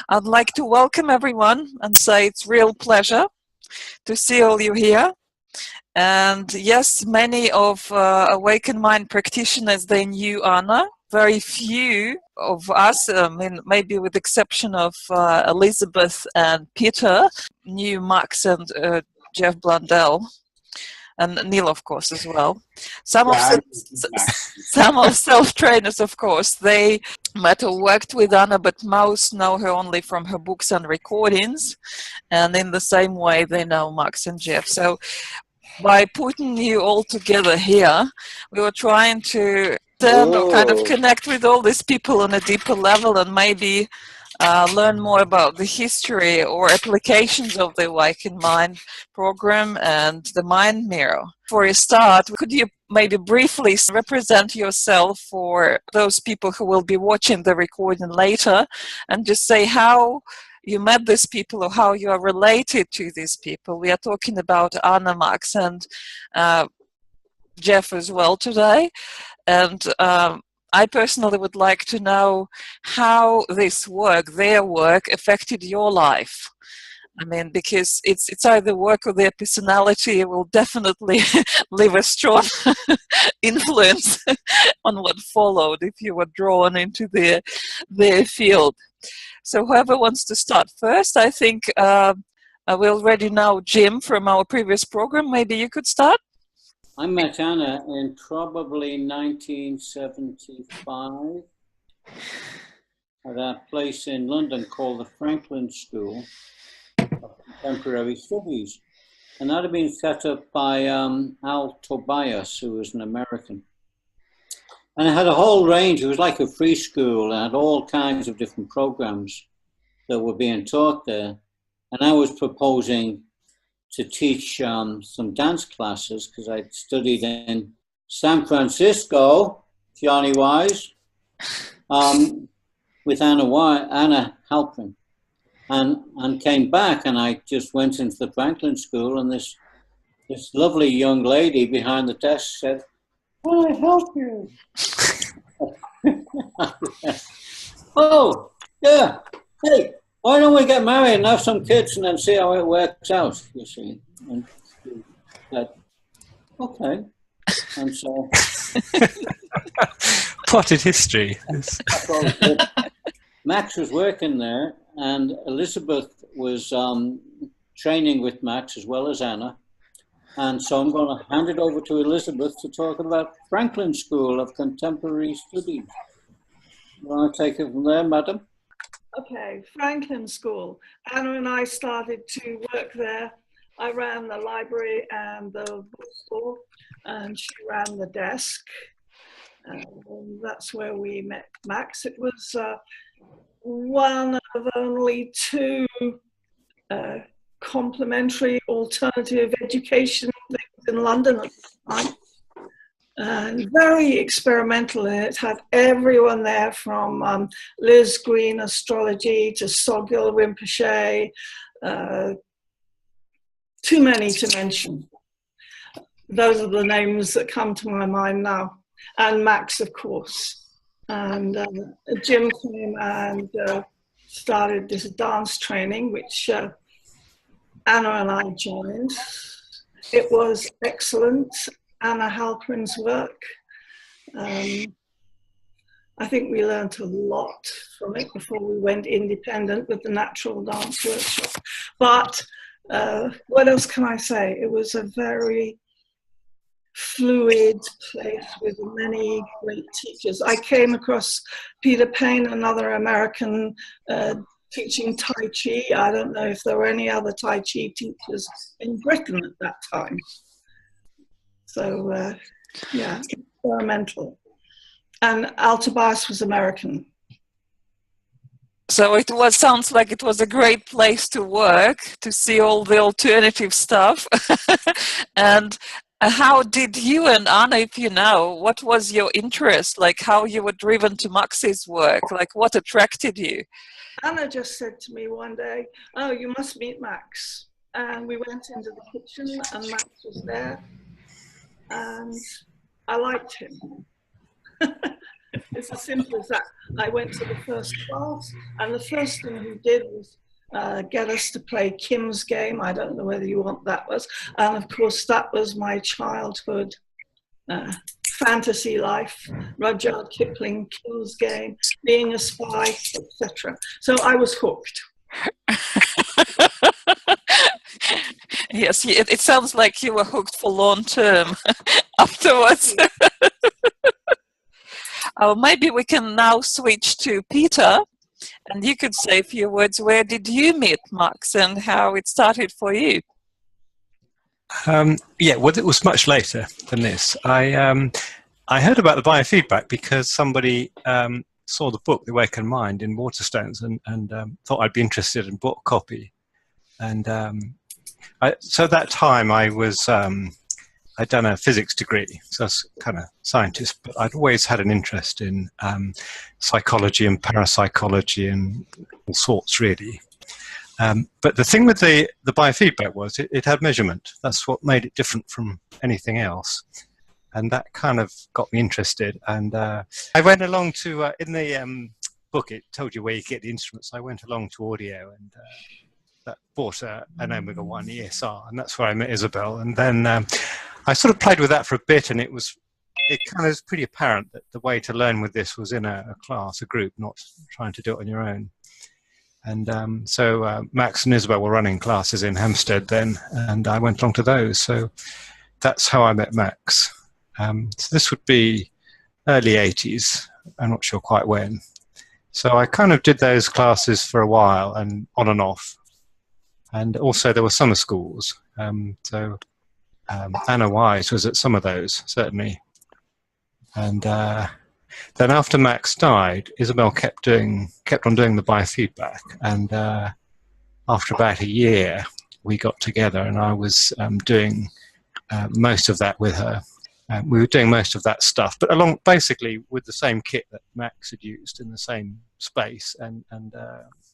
I'd like to welcome everyone and say it's a real pleasure to see all you here. And yes, many of Awakened Mind practitioners, they knew Anna. Very few of us, maybe with the exception of Elizabeth and Peter, knew Max and Jeff Blundell. And Neil, of course, as well. Some of self-trainers, of course, they met or worked with Anna, but most know her only from her books and recordings. And in the same way, they know Max and Jeff. So by putting you all together here, we were trying to kind of connect with all these people on a deeper level and maybe learn more about the history or applications of the Awakened Mind program and the Mind Mirror. For a start, could you maybe briefly represent yourself for those people who will be watching the recording later and just say how you met these people or how you are related to these people? We are talking about Anna, Max, and Jeff as well today. And I personally would like to know how this work, their work, affected your life. I mean, because it's either work or their personality will definitely leave a strong influence on what followed if you were drawn into their field. So whoever wants to start first, I think we already know Jim from our previous program. Maybe you could start. I met Anna in probably 1975 at a place in London called the Franklin School of Contemporary Studies. And that had been set up by Al Tobias, who was an American. And it had a whole range. It was like a free school and had all kinds of different programs that were being taught there. And I was proposing to teach some dance classes because I'd studied in San Francisco, Johnny Wise, with Anna Halprin, and came back, and I just went into the Franklin School, and this lovely young lady behind the desk said, "Can I help you?" Oh, yeah. Hey, why don't we get married and have some kids and then see how it works out, you see? And said, okay. And so... Plotted history. Max was working there, and Elizabeth was training with Max as well as Anna. And so I'm going to hand it over to Elizabeth to talk about Franklin School of Contemporary Studies. You want to take it from there, madam? Okay, Franklin School. Anna and I started to work there. I ran the library and the bookstore, and she ran the desk. And that's where we met Max. It was one of only two complementary alternative education things in London at the time. And very experimental, and it had everyone there from Liz Green astrology to Sogyal Rinpoche, too many to mention. Those are the names that come to my mind now. And Max, of course. And Jim came and started this dance training, which Anna and I joined. It was excellent. Anna Halprin's work. I think we learned a lot from it before we went independent with the natural dance workshop. But what else can I say? It was a very fluid place with many great teachers. I came across Peter Payne, another American, teaching Tai Chi. I don't know if there were any other Tai Chi teachers in Britain at that time. So, yeah, experimental. And Al Tobias was American. So it sounds like it was a great place to work, to see all the alternative stuff. And how did you and Anna, if you know, what was your interest? Like how you were driven to Max's work? Like what attracted you? Anna just said to me one day, "Oh, you must meet Max." And we went into the kitchen and Max was there. And I liked him. It's as simple as that. I went to the first class, and the first thing he did was get us to play Kim's game. I don't know whether you want that was. And of course, that was my childhood fantasy life. Rudyard Kipling, Kim's game, being a spy, etc. So I was hooked. Yes, it sounds like you were hooked for long term afterwards. Maybe we can now switch to Peter, and you could say a few words. Where did you meet Max and how it started for you? Yeah, well, it was much later than this. I heard about the biofeedback because somebody saw the book, The Awakened Mind, in Waterstones, and thought I'd be interested and bought a copy. And so at that time I was, I'd done a physics degree, so I was kind of scientist, but I'd always had an interest in psychology and parapsychology and all sorts, really. But the thing with the biofeedback was it had measurement. That's what made it different from anything else. And that kind of got me interested. And I went along to, in the book, it told you where you get the instruments. I went along to audio and that bought an Omega 1 ESR, and that's where I met Isabel. And then I sort of played with that for a bit, and it kind of was pretty apparent that the way to learn with this was in a class, a group, not trying to do it on your own. And so Max and Isabel were running classes in Hampstead then, and I went along to those. So that's how I met Max. So this would be early 80s. I'm not sure quite when. So I kind of did those classes for a while and on and off. And also there were summer schools. So Anna Wise was at some of those, certainly. And then after Max died, Isabel kept on doing the biofeedback. And after about a year, we got together and I was doing most of that with her. We were doing most of that stuff, but along basically with the same kit that Max had used in the same space and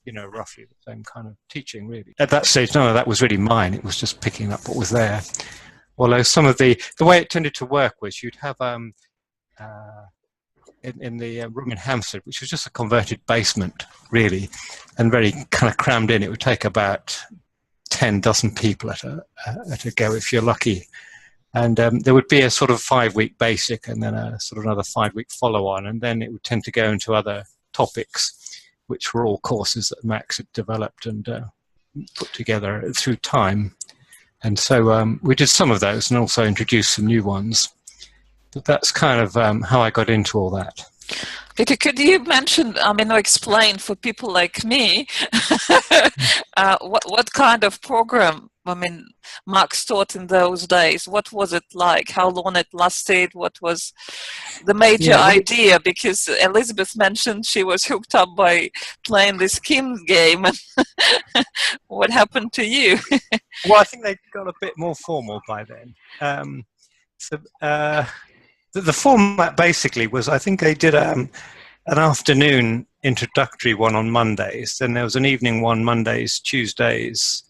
you know, roughly the same kind of teaching, really. At that stage, none of that was really mine. It was just picking up what was there. Although some of the way it tended to work was you'd have in the room in Hampstead, which was just a converted basement, really, and very kind of crammed in. It would take about 10 dozen people at a go if you're lucky. And there would be a sort of 5-week basic and then a sort of another 5-week follow-on, and then it would tend to go into other topics, which were all courses that Max had developed and put together through time. And so we did some of those and also introduced some new ones. But that's kind of how I got into all that. Peter, could you mention, or explain for people like me, what kind of program, Max taught in those days? What was it like? How long it lasted? What was the major idea? Because Elizabeth mentioned she was hooked up by playing this Kim game. What happened to you? Well, I think they got a bit more formal by then. The format basically was, I think they did an afternoon introductory one on Mondays, then there was an evening one Mondays, Tuesdays,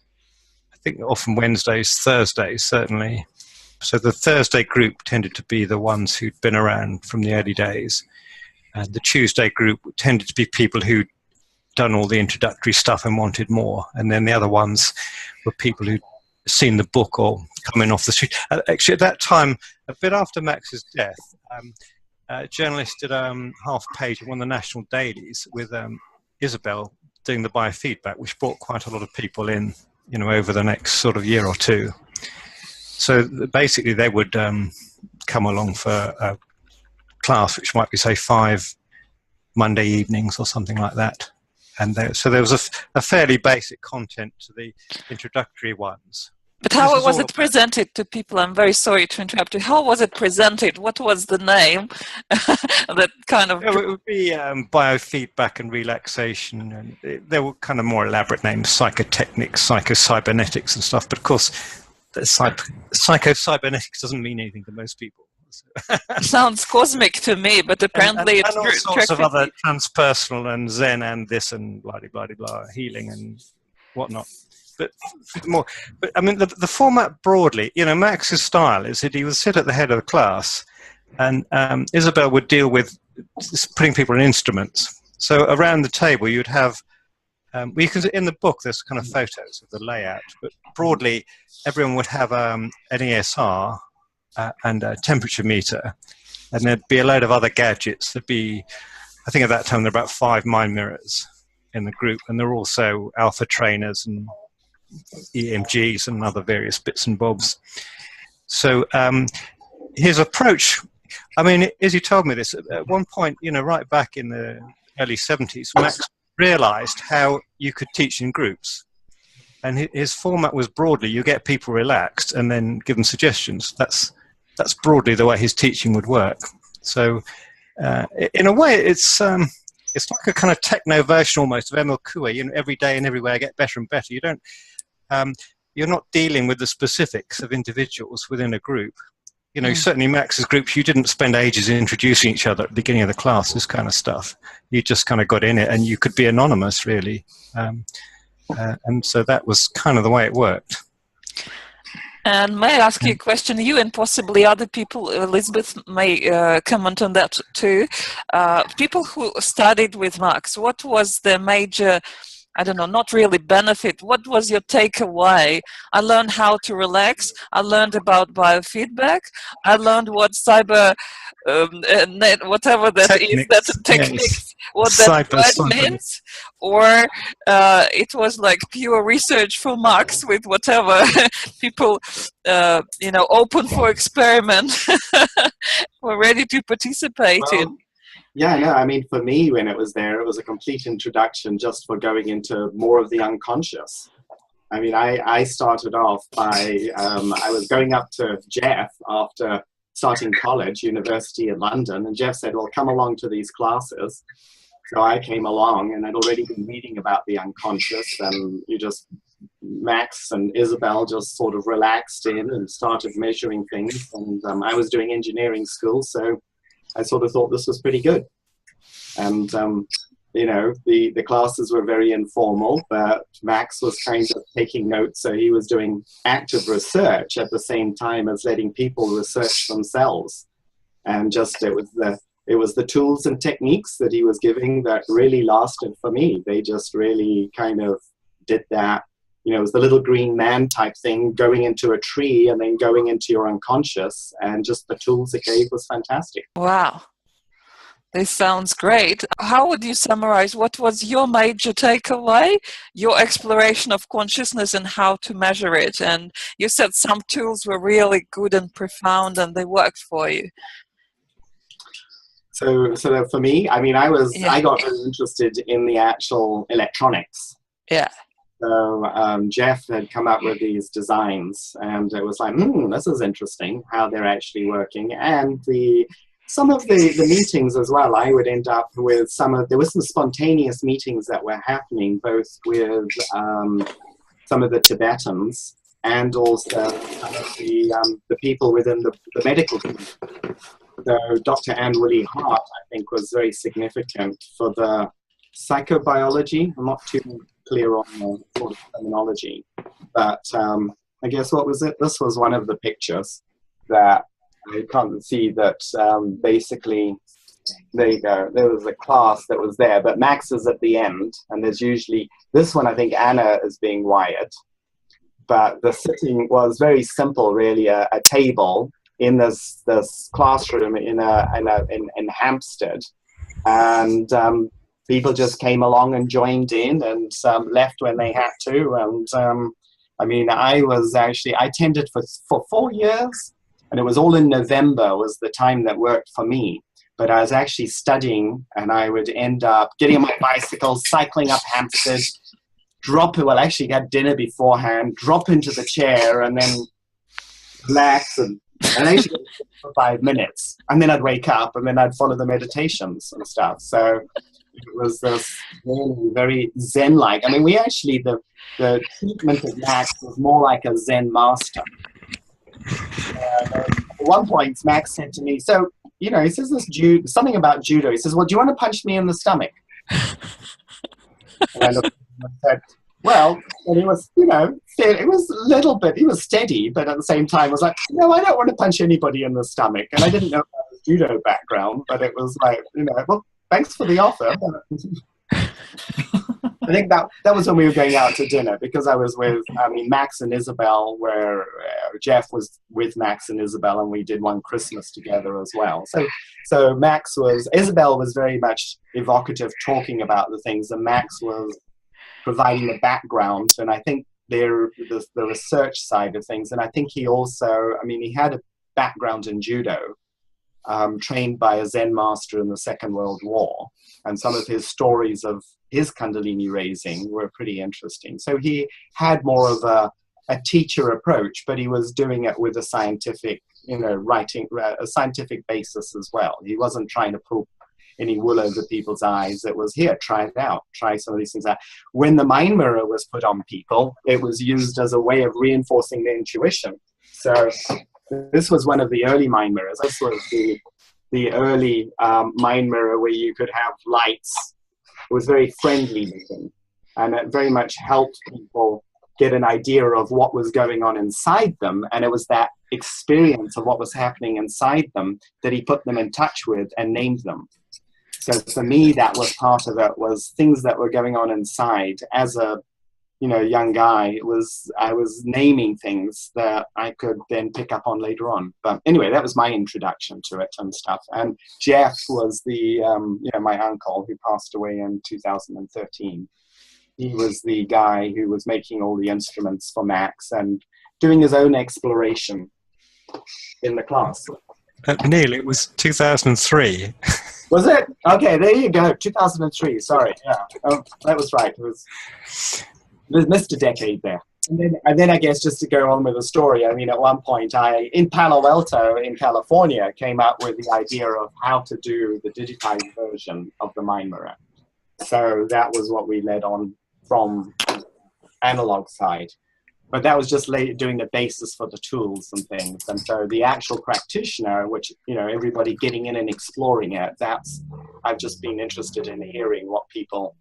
I think often Wednesdays, Thursdays certainly. So the Thursday group tended to be the ones who'd been around from the early days, and the Tuesday group tended to be people who'd done all the introductory stuff and wanted more, and then the other ones were people who'd seen the book or coming off the street. Actually, at that time, a bit after Max's death, a journalist did a half-page in one of the national dailies with Isabel doing the biofeedback, which brought quite a lot of people in, over the next sort of year or two. So basically, they would come along for a class, which might be, say, 5 Monday evenings or something like that. And so there was a fairly basic content to the introductory ones. But how was it presented to people? I'm very sorry to interrupt you. How was it presented? What was the name? That kind of... It would be biofeedback and relaxation. And there were kind of more elaborate names, psychotechnics, psychocybernetics and stuff. But of course, psychocybernetics doesn't mean anything to most people. Sounds cosmic to me, but apparently and all sorts of other transpersonal and Zen and this and blah, blah, blah, blah, healing and whatnot. But the format broadly, Max's style is that he would sit at the head of the class And Isabel would deal with putting people in instruments. So around the table, you'd have, because in the book there's kind of photos of the layout, but broadly, everyone would have an ESR and a temperature meter, and there'd be a load of other gadgets. There'd be, I think at that time, there were about 5 mind mirrors in the group, and there were also alpha trainers and EMGs and other various bits and bobs. So his approach, I mean, as you told me this, at one point, you know, right back in the early 70s, Max realized how you could teach in groups. And his format was broadly, you get people relaxed and then give them suggestions. That's broadly the way his teaching would work. So in a way, it's like a kind of techno version almost of Emil Coué. You know, every day and everywhere get better and better. You don't, you're not dealing with the specifics of individuals within a group. You know, certainly Max's groups, you didn't spend ages introducing each other at the beginning of the class, this kind of stuff. You just kind of got in it, and you could be anonymous, really. And so that was kind of the way it worked. And may I ask you a question? You and possibly other people, Elizabeth may comment on that too. People who studied with Max, what was the major, I don't know, not really benefit? What was your takeaway? I learned how to relax. I learned about biofeedback. I learned what cyber, whatever that techniques. Is, that techniques, yes. What that word means. Or it was like pure research for Max with whatever people, you know, open for experiment, were ready to participate in. Yeah, no, I mean, for me, when it was there, it was a complete introduction just for going into more of the unconscious. I mean, I started off by, I was going up to Jeff after starting college, university in London, and Jeff said, well, come along to these classes. So I came along, and I'd already been reading about the unconscious, and Max and Isabel just sort of relaxed in and started measuring things, and I was doing engineering school, so I sort of thought this was pretty good. And, you know, the classes were very informal, but Max was kind of taking notes. So he was doing active research at the same time as letting people research themselves. And just, it was the tools and techniques that he was giving that really lasted for me. They just really kind of did that. You know, it was the little green man type thing, going into a tree and then going into your unconscious, and just the tools it gave was fantastic. Wow. This sounds great. How would you summarize what was your major takeaway, your exploration of consciousness and how to measure it? And you said some tools were really good and profound and they worked for you. So for me, I mean, I got really interested in the actual electronics. Yeah. So Jeff had come up with these designs, and it was like, this is interesting how they're actually working. And some of the meetings as well, I would end up with there were some spontaneous meetings that were happening, both with some of the Tibetans and also some of the people within the medical community. So Dr. Anne Willie Hart, I think, was very significant for the psychobiology. I'm not too clear on the sort of terminology, but I guess what was it? This was one of the pictures that I can't see that basically, there you go, there was a class that was there, but Max is at the end, and there's usually, this one I think Anna is being wired, but the sitting was very simple really, a table in this classroom in Hampstead, and people just came along and joined in, and left when they had to. And I mean, I attended for 4 years, and it was all in November was the time that worked for me. But I was actually studying, and I would end up getting on my bicycle, cycling up Hampstead, actually had dinner beforehand, drop into the chair, and then relax and actually for 5 minutes. And then I'd wake up, and then I'd follow the meditations and stuff. So it was this really very Zen-like. I mean, we actually, the treatment of Max was more like a Zen master. At one point, Max said to me, so, you know, he says something about judo. He says, well, do you want to punch me in the stomach? And I looked at him and said, well, and he was, you know, it was a little bit, he was steady, but at the same time was like, no, I don't want to punch anybody in the stomach. And I didn't know if I was judo background, but it was like, you know, well, thanks for the offer. I think that was when we were going out to dinner, because I was with, Max and Isabel, where Jeff was with Max and Isabel, and we did one Christmas together as well. So Isabel was very much evocative, talking about the things, and Max was providing the background, and I think the research side of things. And I think he also, he had a background in judo, trained by a Zen master in the Second World War, and some of his stories of his Kundalini raising were pretty interesting. So he had more of a teacher approach, but he was doing it with a scientific, a scientific basis as well. He wasn't trying to pull any wool over people's eyes. It was, here, try it out, try some of these things out. When the mind mirror was put on people, it was used as a way of reinforcing their intuition. So this was one of the early mind mirrors. This was the early mind mirror where you could have lights. It was very friendly looking, and it very much helped people get an idea of what was going on inside them. And it was that experience of what was happening inside them that he put them in touch with and named them. So for me, that was part of it, was things that were going on inside. As a young guy, I was naming things that I could then pick up on later on. But anyway, that was my introduction to it and stuff. And Jeff was my uncle, who passed away in 2013. He was the guy who was making all the instruments for Max and doing his own exploration in the class. Neil, it was 2003. Was it? Okay, there you go. 2003. Sorry. Yeah, that was right. It was missed a decade there. And then I guess, just to go on with the story, at one point in Palo Alto in California, came up with the idea of how to do the digitized version of the mind mirror. So that was what we led on from analog side. But that was just doing the basis for the tools and things. And so the actual practitioner, which, everybody getting in and exploring it, I've just been interested in hearing what people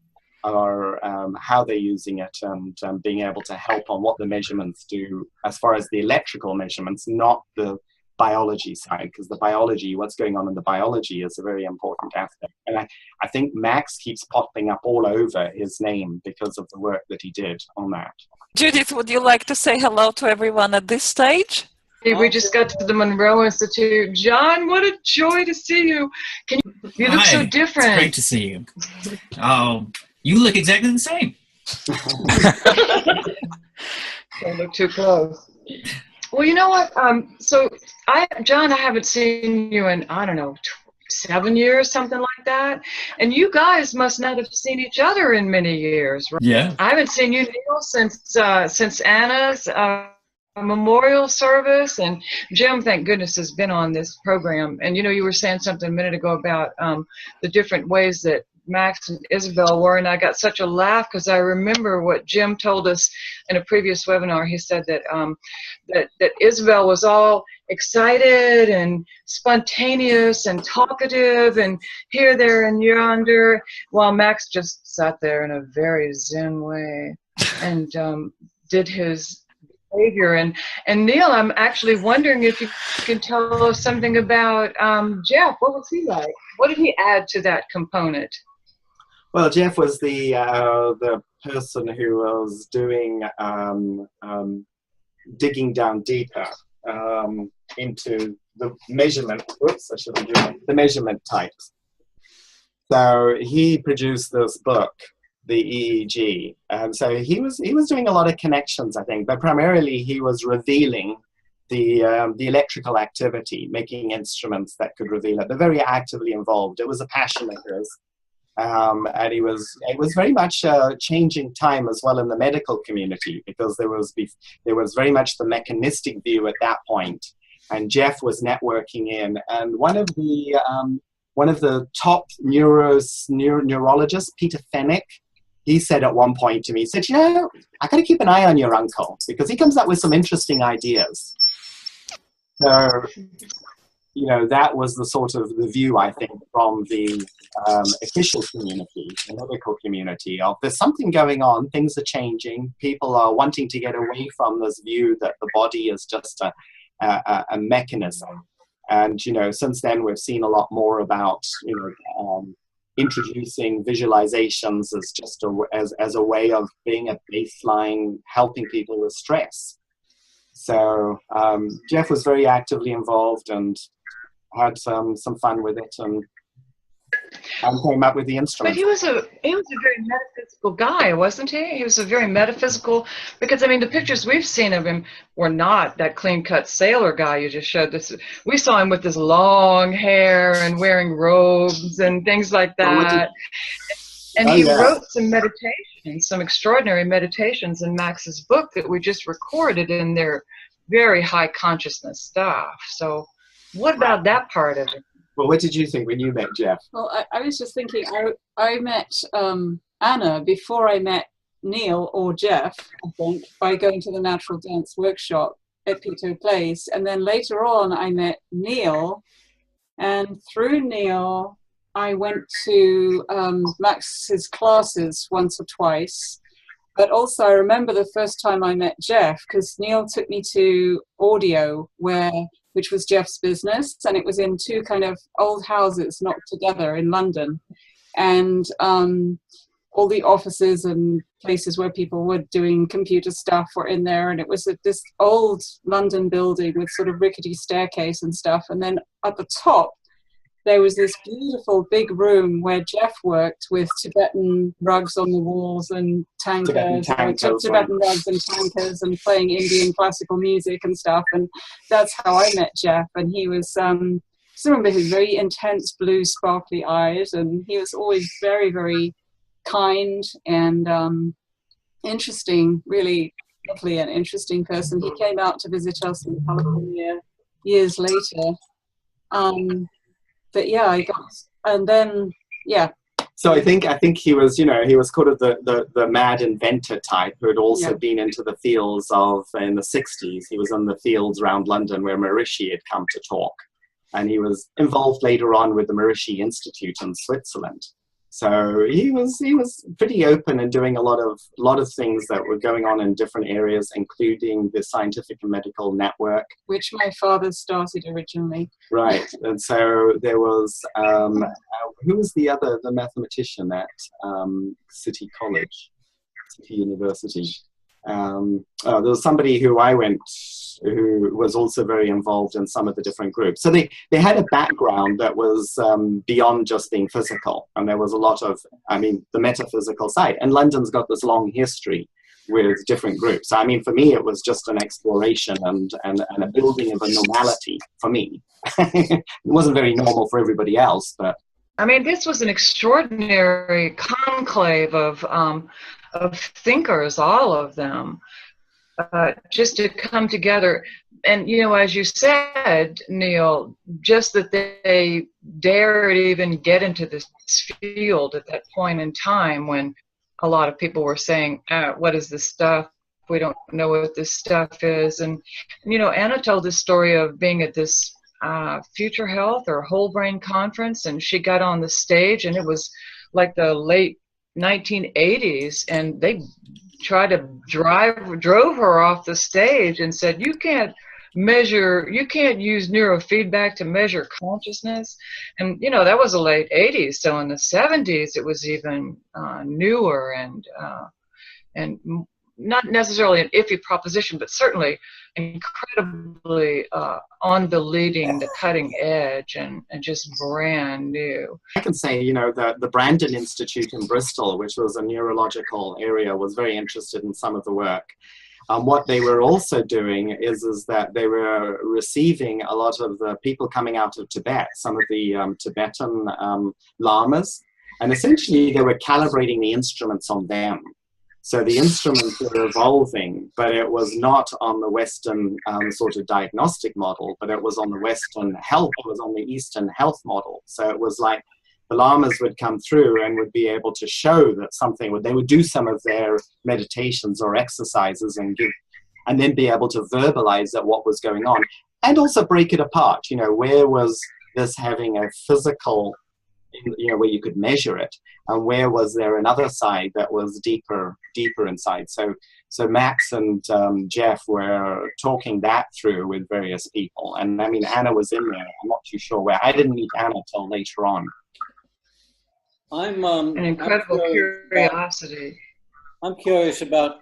are, how they're using it, and being able to help on what the measurements do as far as the electrical measurements, not the biology side, because the biology, what's going on in the biology, is a very important aspect. And I think Max keeps popping up all over his name because of the work that he did on that. Judith, would you like to say hello to everyone at this stage? We just got to the Monroe Institute. John, what a joy to see you. You look so different. It's great to see you. Oh, you look exactly the same. Don't look too close. Well, you know what? John, I haven't seen you in, 7 years, something like that. And you guys must not have seen each other in many years, right? Yeah. I haven't seen you, Neil, since Anna's memorial service. And Jim, thank goodness, has been on this program. And you were saying something a minute ago about the different ways that Max and Isabel were, and I got such a laugh because I remember what Jim told us in a previous webinar. He said that that Isabel was all excited and spontaneous and talkative and here, there, and yonder, while Max just sat there in a very Zen way and did his behavior. And Neil, I'm actually wondering if you can tell us something about Jeff. What was he like? What did he add to that component? Well, Jeff was the person who was doing digging down deeper into the measurement. Whoops, I should be doing the measurement types. So he produced this book, the EEG. So he was doing a lot of connections, I think, but primarily he was revealing the electrical activity, making instruments that could reveal it. They're very actively involved. It was a passion of his. And it was very much a changing time as well in the medical community, because there was very much the mechanistic view at that point, and Jeff was networking in, and one of the top neurologists, Peter Fennick, he said at one point to me, he said, I got to keep an eye on your uncle because he comes up with some interesting ideas. So that was the sort of the view, I think, from the official community, the medical community, of there's something going on, things are changing, people are wanting to get away from this view that the body is just a mechanism, And, you know, since then we've seen a lot more about, you know, introducing visualizations as just as a way of being a baseline, helping people with stress. So Jeff was very actively involved and had some fun with it, and came up with the instrument. But he was a very metaphysical guy, wasn't he? He was a very metaphysical, because I mean the pictures we've seen of him were not that clean-cut sailor guy you just showed. This we saw him with this long hair and wearing robes and things like that. And he wrote some meditations, some extraordinary meditations in Max's book that we just recorded in their very high consciousness stuff. So what about that part of it? Well, what did you think when you met Jeff? Well, I was just thinking, I met Anna before I met Neil or Jeff, I think, by going to the Natural Dance Workshop at Pito Place. And then later on, I met Neil. And through Neil, I went to Max's classes once or twice. But also, I remember the first time I met Jeff, because Neil took me to audio, which was Jeff's business, and it was in two kind of old houses knocked together in London. And all the offices and places where people were doing computer stuff were in there, and it was this old London building with sort of rickety staircase and stuff. And then at the top, there was this beautiful big room where Jeff worked with Tibetan rugs on the walls and Tibetan rugs and tankers and playing Indian classical music and stuff. And that's how I met Jeff. And he was, I remember his very intense blue sparkly eyes, and he was always very, very kind and interesting, really lovely and interesting person. He came out to visit us in California years later. But yeah, So I think he was, you know, he was kind of the mad inventor type who had also been into the fields in the 60s. He was in the fields around London where Maharishi had come to talk. And he was involved later on with the Maharishi Institute in Switzerland. So he was pretty open and doing a lot of things that were going on in different areas, including the Scientific and Medical Network, which my father started originally. Right, and so there was who was the mathematician at City University? There was somebody who who was also very involved in some of the different groups. So they had a background that was beyond just being physical. And there was a lot of, the metaphysical side. And London's got this long history with different groups. I mean, for me, it was just an exploration and a building of a normality for me. It wasn't very normal for everybody else, but. I mean, this was an extraordinary conclave of thinkers, all of them. Just to come together. And, you know, as you said, Neil, just that they dared even get into this field at that point in time when a lot of people were saying, what is this stuff? We don't know what this stuff is. And you know, Anna told this story of being at this Future Health or Whole Brain Conference, and she got on the stage, and it was like the late 1980s, and they drove her off the stage and said, you can't use neurofeedback to measure consciousness. And you know, that was the late 80s. So in the 70s it was even newer and not necessarily an iffy proposition, but certainly incredibly on the cutting edge and just brand new. I can say, you know, the Brandon Institute in Bristol, which was a neurological area, was very interested in some of the work. What they were also doing is that they were receiving a lot of the people coming out of Tibet, some of the Tibetan lamas, and essentially they were calibrating the instruments on them. So the instruments were evolving, but it was not on the Western sort of diagnostic model, but it was on the Western health, it was on the Eastern health model. So it was like the lamas would come through and would be able to show that they would do some of their meditations or exercises and then be able to verbalize that what was going on and also break it apart. You know, where was this having a physical where you could measure it, and where was there another side that was deeper inside. So Max and Jeff were talking that through with various people, and I mean Anna was in there. I'm not too sure where. I didn't meet Anna till later on. I'm An incredible curiosity. I'm curious about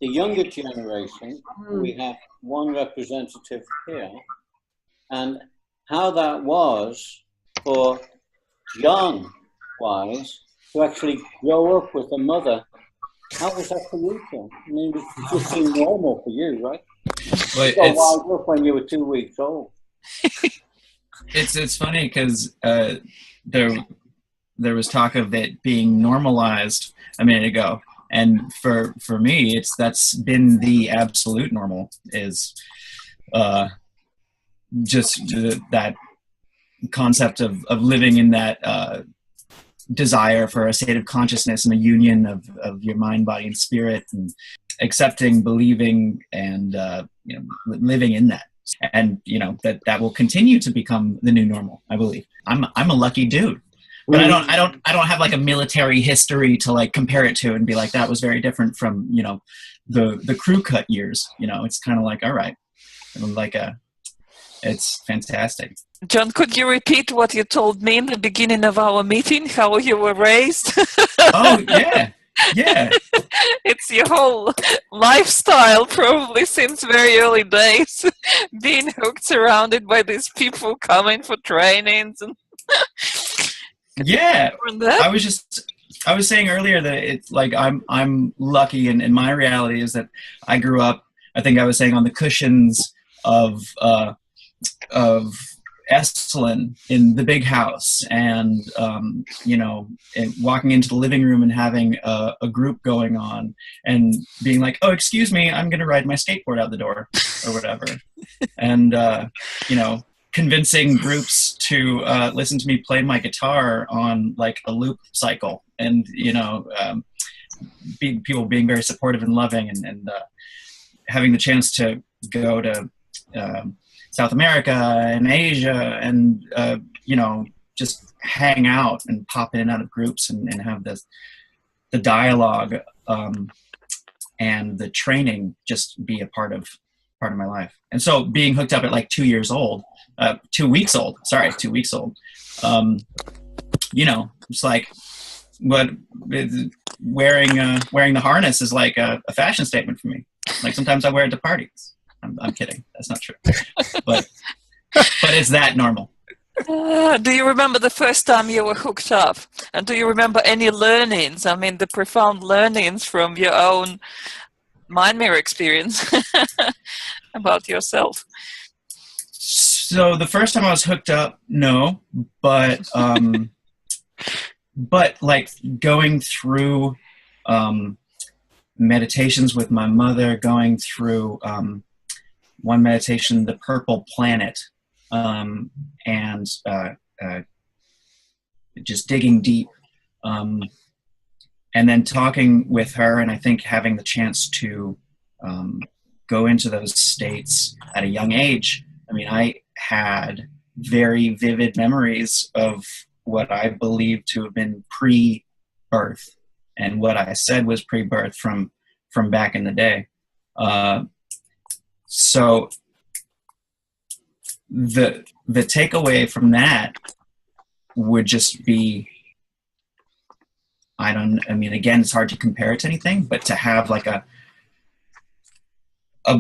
the younger generation. We have one representative here, and how that was for young wives to actually grow up with a mother. How was that for you, Tim? I mean, it just seemed normal for you, right? But You got wild up when you were 2 weeks old. it's funny because there was talk of it being normalized a minute ago, and for me, that's been the absolute normal, is just that concept of living in that desire for a state of consciousness and a union of your mind, body, and spirit, and accepting, believing, and living in that. And that will continue to become the new normal, I believe. I'm a lucky dude. But I don't have like a military history to like compare it to and be like, that was very different from, the crew cut years. It's kind of like, all right, it's fantastic. John, could you repeat what you told me in the beginning of our meeting, how you were raised? Oh, yeah. It's your whole lifestyle, probably since very early days, being hooked, surrounded by these people coming for trainings. And yeah, I was saying earlier that it's like I'm lucky, and my reality is that I grew up, I think I was saying, on the cushions of Esalen in the big house, and and walking into the living room and having a group going on and being like, oh, excuse me, I'm gonna ride my skateboard out the door or whatever. And convincing groups to listen to me play my guitar on like a loop cycle, and people being very supportive and loving, and having the chance to go to South America and Asia, and just hang out and pop in and out of groups, and have the dialogue and the training just be a part of my life. And so being hooked up at like 2 weeks old, it's like what wearing the harness is like a fashion statement for me. Like sometimes I wear it to parties. I'm kidding. That's not true. But it's that normal. Do you remember the first time you were hooked up? And do you remember any learnings? I mean, the profound learnings from your own mind mirror experience about yourself. So the first time I was hooked up, no, but like going through meditations with my mother, going through one meditation, the Purple Planet, and just digging deep, and then talking with her, and I think having the chance to go into those states at a young age. I mean, I had very vivid memories of what I believe to have been pre-birth, and what I said was pre-birth from back in the day. So the takeaway from that would just be, again, it's hard to compare it to anything, but to have like a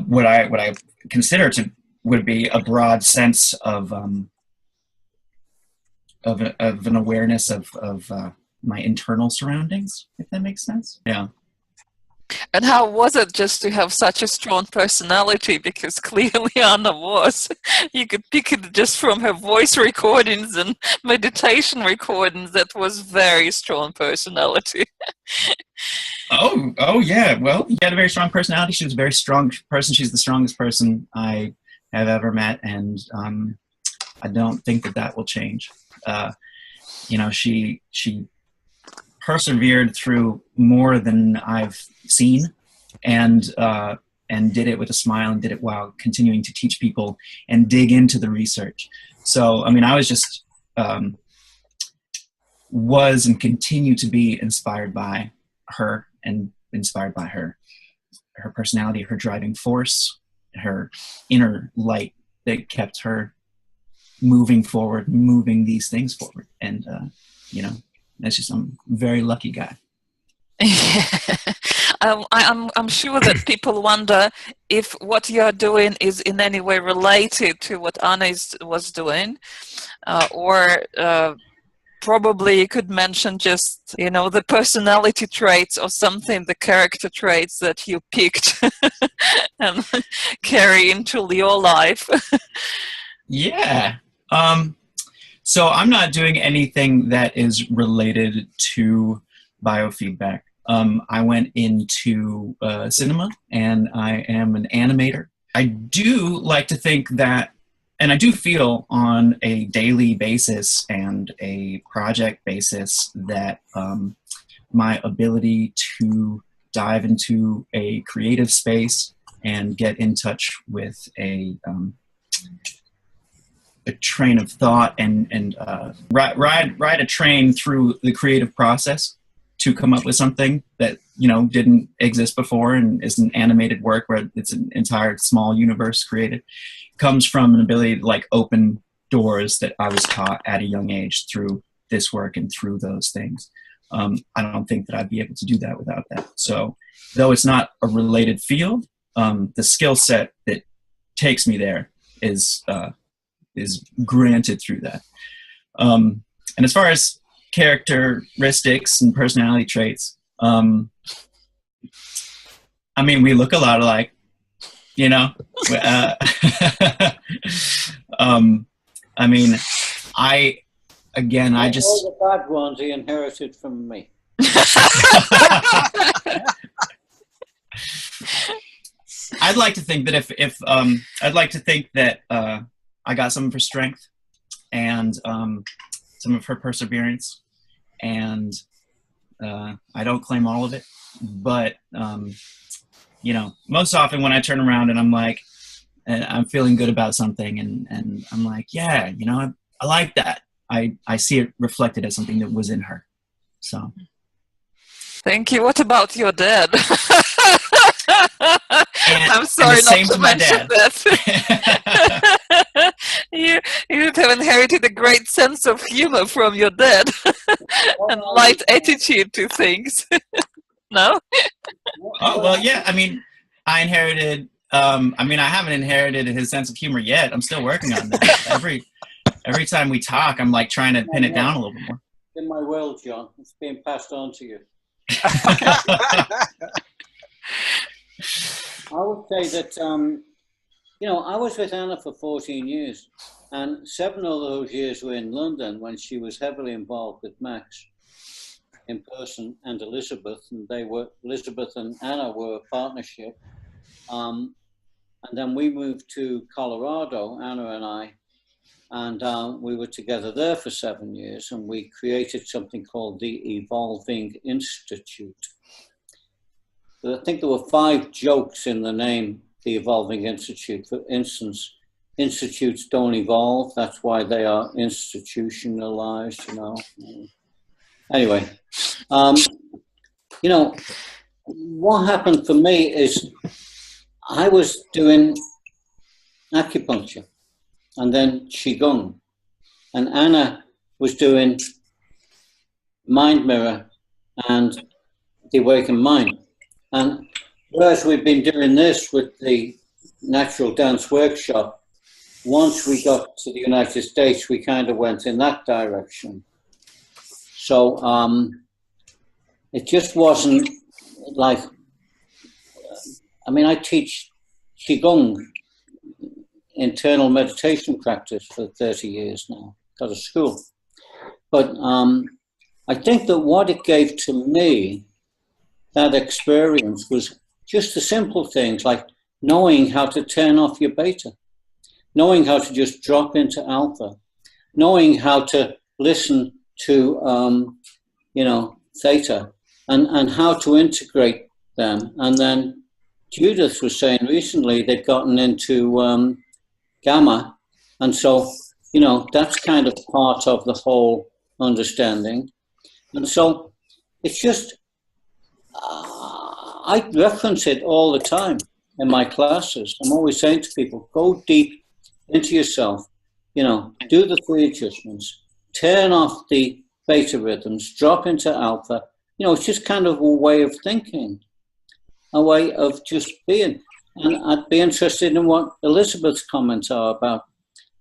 what I consider would be a broad sense of an awareness of my internal surroundings, if that makes sense. Yeah. And how was it just to have such a strong personality? Because clearly Anna was. You could pick it just from her voice recordings and meditation recordings. That was very strong personality. Oh yeah. Well, you had a very strong personality. She was a very strong person. She's the strongest person I have ever met, and I don't think that will change. She persevered through more than I've seen, and did it with a smile, and did it while continuing to teach people and dig into the research. So, I mean, I was just was and continue to be inspired by her and inspired by her personality, her driving force, her inner light that kept her moving forward, moving these things forward. And, you know, that's just, I'm a very lucky guy. I'm sure that people wonder if what you're doing is in any way related to what Anna was doing, or probably you could mention just, you know, the personality traits or something, the character traits that you picked and carry into your life. Yeah. So I'm not doing anything that is related to biofeedback. I went into cinema, and I am an animator. I do like to think that, and I do feel on a daily basis and a project basis that my ability to dive into a creative space and get in touch with a train of thought and ride a train through the creative process to come up with something that, you know, didn't exist before and is an animated work where it's an entire small universe created, comes from an ability to like open doors that I was taught at a young age through this work and through those things. I don't think that I'd be able to do that without that. So though it's not a related field, the skill set that takes me there is granted through that. And as far as characteristics and personality traits, I mean, we look a lot alike, you know. I mean, I just all the bad ones he inherited from me. I'd like to think that if I'd like to think that I got some of her strength and some of her perseverance, and I don't claim all of it, but you know, most often when I turn around and I'm like, and I'm feeling good about something, and I'm like, yeah, you know, I like that. I see it reflected as something that was in her. So. Thank you. What about your dad? I'm sorry not to mention that. You have inherited a great sense of humor from your dad and light attitude to things. No? Oh, well, yeah. I mean, I inherited, I mean, I haven't inherited his sense of humor yet. I'm still working on that. Every time we talk, I'm like trying to pin it down a little bit more. In my will, John. It's being passed on to you. I would say that, you know, I was with Anna for 14 years, and 7 of those years were in London when she was heavily involved with Max in person, and Elizabeth, and Elizabeth and Anna were a partnership. And then we moved to Colorado, Anna and I, and we were together there for 7 years, and we created something called the Evolving Institute. I think there were 5 jokes in the name, the Evolving Institute. For instance, institutes don't evolve, that's why they are institutionalized, you know. Anyway, you know, what happened for me is I was doing acupuncture and then Qigong, and Anna was doing Mind Mirror and the Awakened Mind. And whereas we've been doing this with the Natural Dance Workshop, once we got to the United States, we kind of went in that direction. So it just wasn't like, I mean, I teach Qigong, internal meditation practice, for 30 years now, got a school. But I think that what it gave to me, that experience, was just the simple things like knowing how to turn off your beta, knowing how to just drop into alpha, knowing how to listen to, you know, theta, and how to integrate them. And then Judith was saying recently they'd gotten into gamma. And so, you know, that's kind of part of the whole understanding. And so it's just, I reference it all the time in my classes. I'm always saying to people, go deep into yourself, you know, do the 3 adjustments, turn off the beta rhythms, drop into alpha. You know, it's just kind of a way of thinking, a way of just being. And I'd be interested in what Elizabeth's comments are about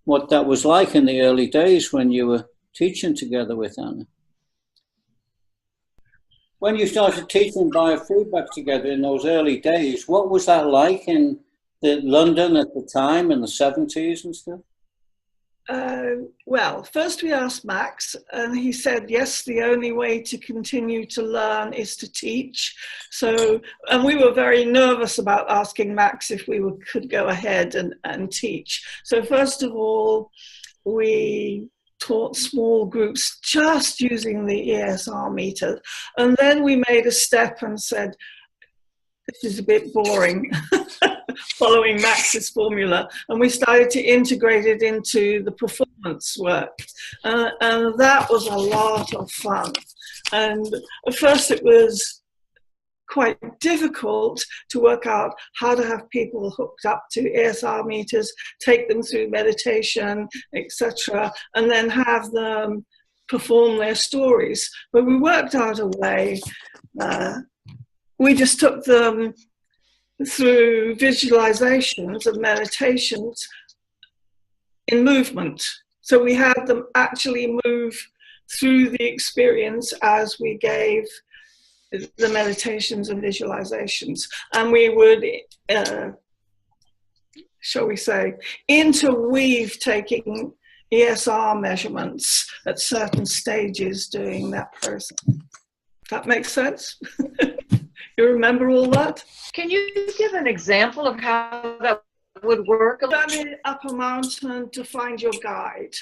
what that was like in the early days when you were teaching together with Anna. When you started teaching biofeedback together in those early days, what was that like in London at the time in the 70s and stuff? Well, first we asked Max, and he said, yes, the only way to continue to learn is to teach. So, and we were very nervous about asking Max if we could go ahead and teach. So first of all, we taught small groups just using the ESR meter. And then we made a step and said, this is a bit boring, following Max's formula. And we started to integrate it into the performance work. And that was a lot of fun. And at first it was quite difficult to work out how to have people hooked up to ESR meters, take them through meditation, etc., and then have them perform their stories. But we worked out a way. We just took them through visualizations and meditations in movement. So we had them actually move through the experience as we gave the meditations and visualizations. And we would, shall we say, interweave taking ESR measurements at certain stages during that process. That makes sense? You remember all that? Can you give an example of how that would work? Journey up a mountain to find your guide.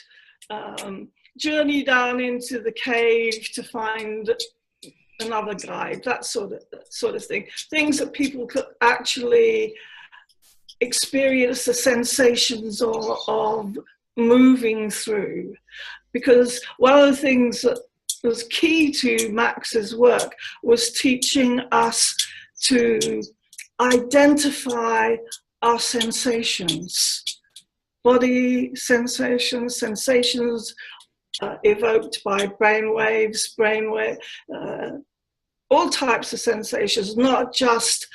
Journey down into the cave to find another guide. That sort of thing. Things that people could actually experience the sensations of moving through. Because one of the things that was key to Max's work was teaching us to identify our sensations, body sensations, evoked by brainwaves, all types of sensations, not just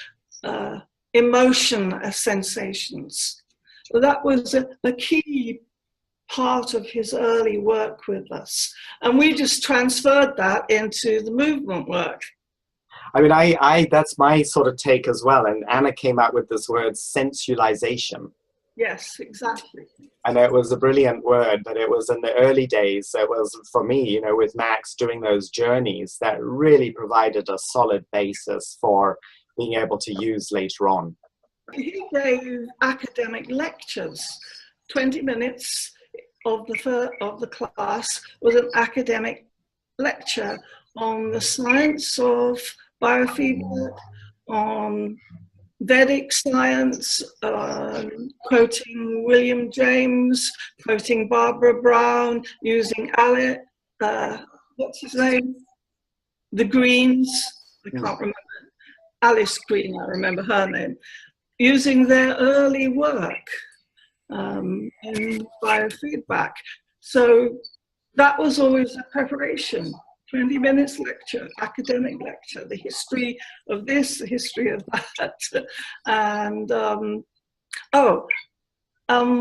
emotion sensations. So that was a key part of his early work with us. And we just transferred that into the movement work. I mean, that's my sort of take as well. And Anna came out with this word sensualization. Yes, exactly. And it was a brilliant word, but it was in the early days. It was, for me, you know, with Max doing those journeys, that really provided a solid basis for being able to use later on. He gave academic lectures. 20 minutes of the class was an academic lecture on the science of biofeedback, on Vedic science, quoting William James, quoting Barbara Brown, using what's his name? The Greens, I can't remember. Alice Green, I remember her name, using their early work in biofeedback. So that was always a preparation. 20 minutes lecture, academic lecture, the history of this, the history of that. And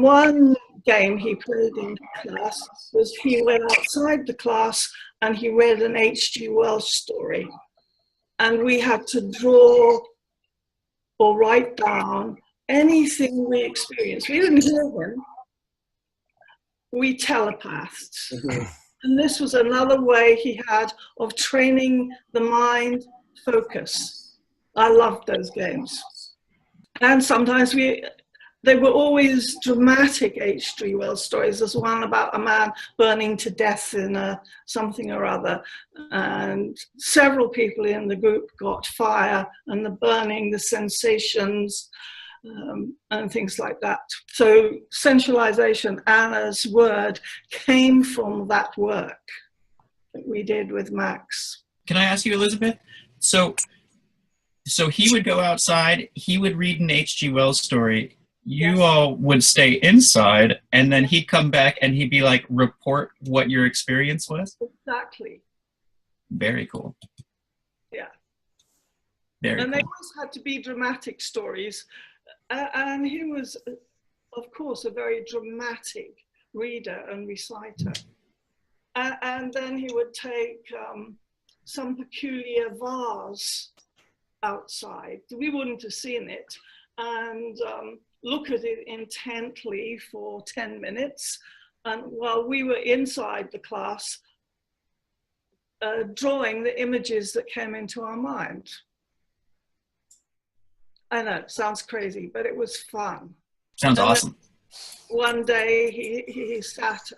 one game he played in class was he went outside the class and he read an H.G. Wells story. And we had to draw or write down anything we experienced. We didn't hear him, we telepathed. Mm-hmm. And this was another way he had of training the mind focus. I loved those games. And sometimes they were always dramatic H.G. Wells stories. There's one about a man burning to death in something or other. And several people in the group got fire and the burning, the sensations, and things like that. So sensualization, Anna's word, came from that work. that we did with Max. Can I ask you, Elizabeth? So he would go outside, he would read an H.G. Wells story, you Yes. all would stay inside, and then he'd come back and he'd be like, report what your experience was? Exactly. Very cool. Yeah. Very and cool. they always had to be dramatic stories. And he was, of course, a very dramatic reader and reciter. And then he would take some peculiar vase outside. We wouldn't have seen it, and look at it intently for 10 minutes. And while we were inside the class, drawing the images that came into our mind. I know, it sounds crazy, but it was fun. Sounds awesome. One day he sat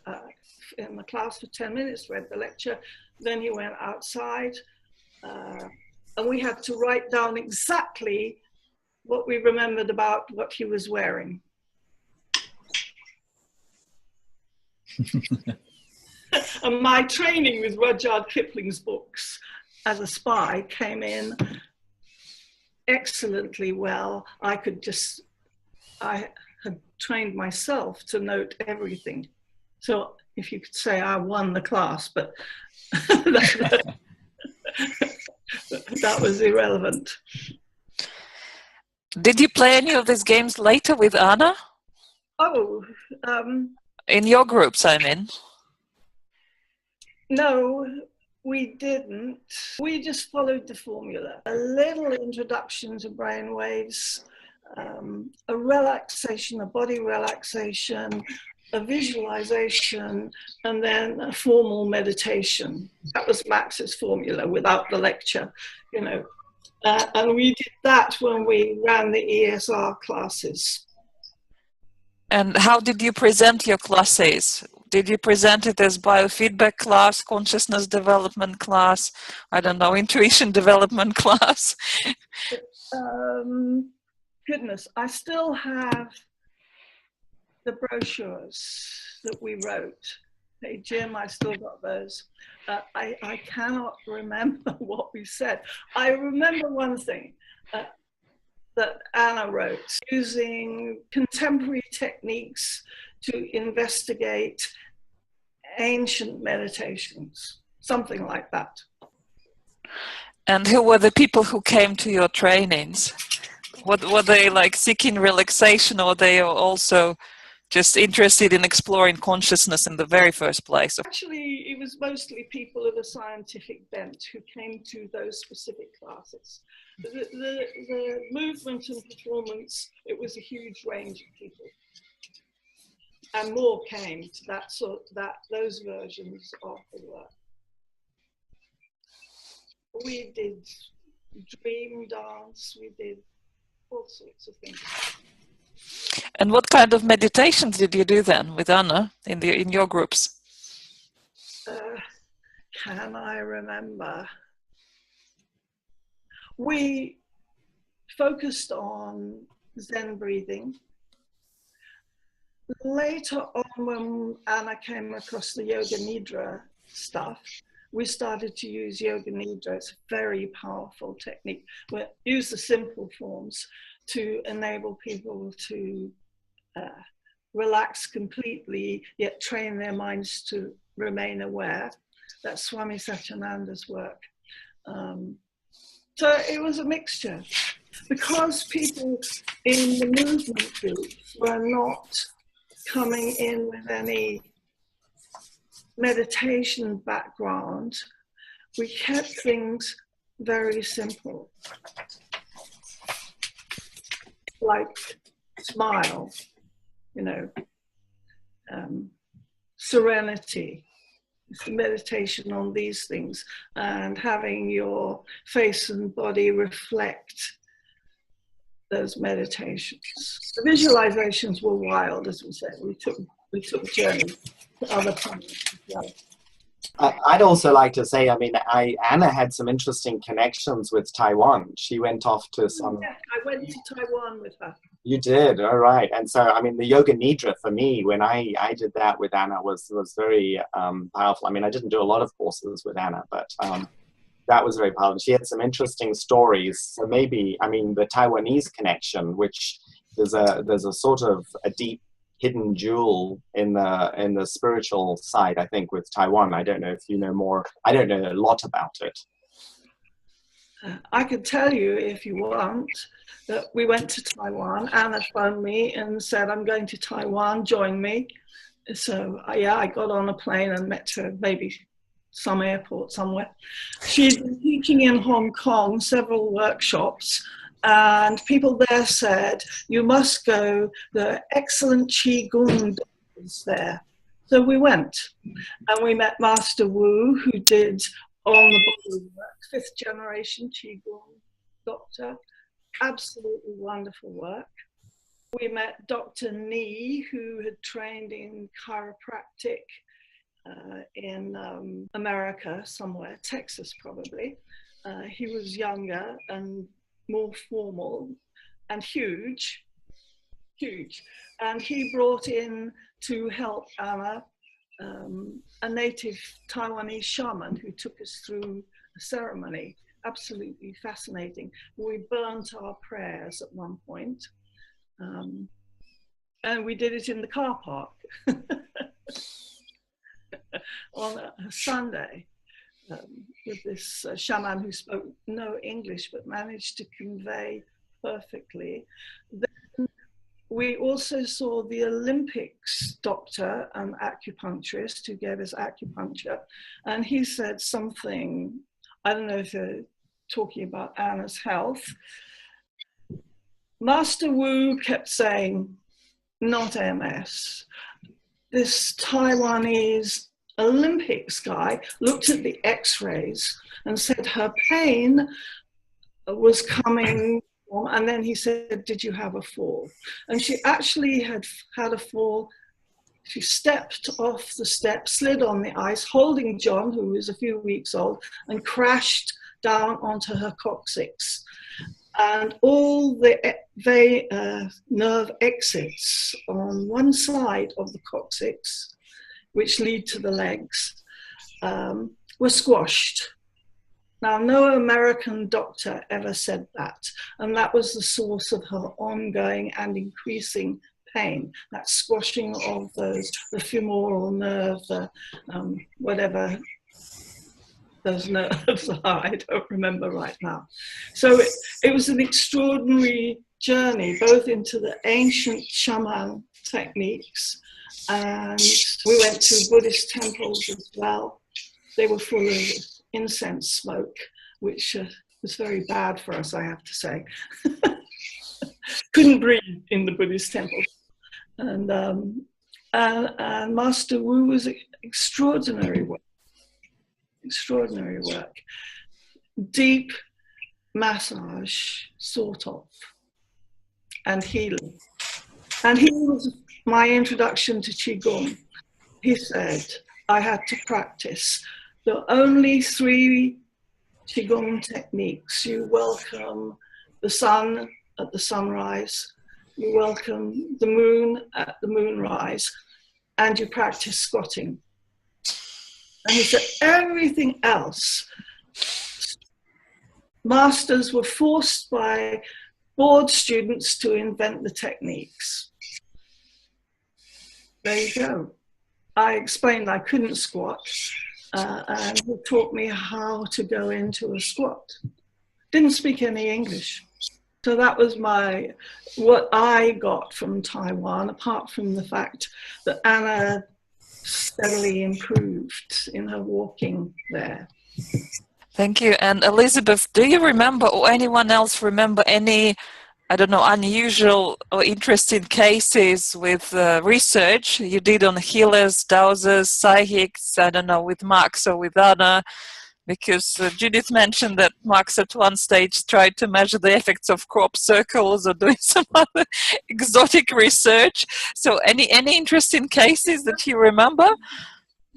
in the class for 10 minutes, read the lecture, then he went outside, and we had to write down exactly what we remembered about what he was wearing. And my training with Rudyard Kipling's books as a spy came in excellently well. I had trained myself to note everything. So if you could say I won the class, but that was irrelevant. Did you play any of these games later with Anna? Oh. In your groups, I mean. No, we didn't. We just followed the formula. A little introduction to brainwaves, a relaxation, a body relaxation, a visualization, and then a formal meditation. That was Max's formula without the lecture, you know. And we did that when we ran the ESR classes. And how did you present your classes? Did you present it as biofeedback class, consciousness development class, I don't know, intuition development class? Goodness, I still have the brochures that we wrote. Hey, Jim, I still got those. I cannot remember what we said. I remember one thing that Anna wrote, using contemporary techniques to investigate ancient meditations, something like that. And who were the people who came to your trainings? Were they like seeking relaxation, or they are also just interested in exploring consciousness in the very first place? Actually, it was mostly people of a scientific bent who came to those specific classes. The movement and performance, it was a huge range of people. And more came to those versions of the work. We did dream dance, we did all sorts of things. And what kind of meditations did you do then with Anna in your groups? Can I remember? We focused on Zen breathing. Later on, when Anna came across the Yoga Nidra stuff, we started to use Yoga Nidra. It's a very powerful technique. We use the simple forms to enable people to relax completely, yet train their minds to remain aware. That's Swami Satyananda's work. So it was a mixture. Because people in the movement groups were not coming in with any meditation background, we kept things very simple. Like smile, you know, serenity, meditation on these things, and having your face and body reflect those meditations. The visualizations were wild, as we said. We took journeys to other planets as well. I'd also like to say, I mean, Anna had some interesting connections with Taiwan. She went off to some... Yeah, I went to Taiwan with her. You did, all right. And so, I mean, the Yoga Nidra for me, when I did that with Anna, was very powerful. I mean, I didn't do a lot of courses with Anna, but that was very powerful. She had some interesting stories. So maybe, I mean, the Taiwanese connection, which there's a sort of a deep hidden jewel in the spiritual side, I think, with Taiwan. I don't know if you know more. I don't know a lot about it. I could tell you, if you want, that we went to Taiwan. Anna phoned me and said, I'm going to Taiwan, join me. So yeah, I got on a plane and met her, maybe some airport somewhere. She'd been teaching in Hong Kong, several workshops, and people there said, you must go, there are excellent Qigong doctors there. So we went, and we met Master Wu, who did on the body work, 5th generation Qigong doctor, absolutely wonderful work. We met Dr. Ni, who had trained in chiropractic in America somewhere, Texas probably. He was younger and more formal and huge. And he brought in to help Anna a native Taiwanese shaman who took us through a ceremony. Absolutely fascinating. We burnt our prayers at one point. And we did it in the car park on a Sunday with this shaman who spoke no English but managed to convey perfectly. Then we also saw the Olympics doctor and acupuncturist who gave us acupuncture, and he said something, I don't know if they're talking about Anna's health. Master Wu kept saying, not MS. This Taiwanese Olympics guy looked at the x-rays and said her pain was coming, and then he said, did you have a fall? And she actually had had a fall. She stepped off the step, slid on the ice, holding John, who was a few weeks old, and crashed down onto her coccyx. And all the nerve exits on one side of the coccyx, which lead to the legs, were squashed. Now, no American doctor ever said that, and that was the source of her ongoing and increasing pain, that squashing of the femoral nerve, whatever those nerves are, I don't remember right now. So it was an extraordinary journey, both into the ancient shaman techniques, and we went to Buddhist temples as well. They were full of incense smoke, which was very bad for us, I have to say. Couldn't breathe in the Buddhist temples. And Master Wu was extraordinary work. Extraordinary work. Deep massage, sort of, and healing. And he was my introduction to Qigong. He said I had to practice. There are only 3 Qigong techniques. You welcome the sun at the sunrise, you welcome the moon at the moonrise, and you practice squatting. And he said everything else, masters were forced by board students to invent the techniques. There you go. I explained I couldn't squat, and he taught me how to go into a squat. Didn't speak any English. So that was what I got from Taiwan, apart from the fact that Anna steadily improved in her walking there. Thank you. And Elizabeth, do you remember, or anyone else remember, any, I don't know, unusual or interesting cases with research you did on healers, dowsers, psychics, I don't know, with Max or with Anna? Because Judith mentioned that Max at one stage tried to measure the effects of crop circles or doing some other exotic research. So any interesting cases that you remember?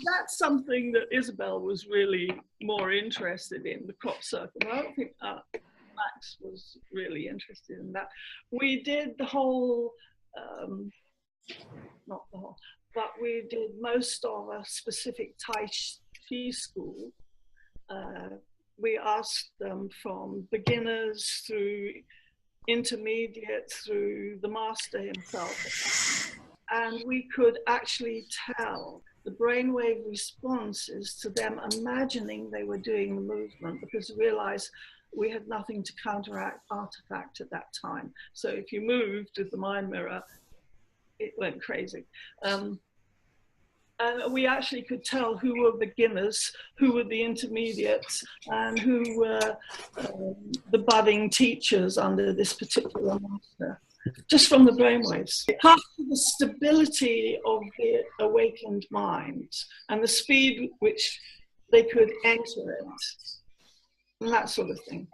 that's something that Isabel was really more interested in, the crop circle. I don't think Max was really interested in that. We did the whole, not the whole, but we did most of a specific Tai Chi school. We asked them from beginners through intermediate through the master himself. And we could actually tell the brainwave responses to them imagining they were doing the movement, because we realized we had nothing to counteract artifact at that time. So if you moved with the mind mirror, it went crazy. And we actually could tell who were beginners, who were the intermediates, and who were the budding teachers under this particular master, just from the brainwaves. Part of the stability of the awakened mind and the speed which they could enter it, and that sort of thing.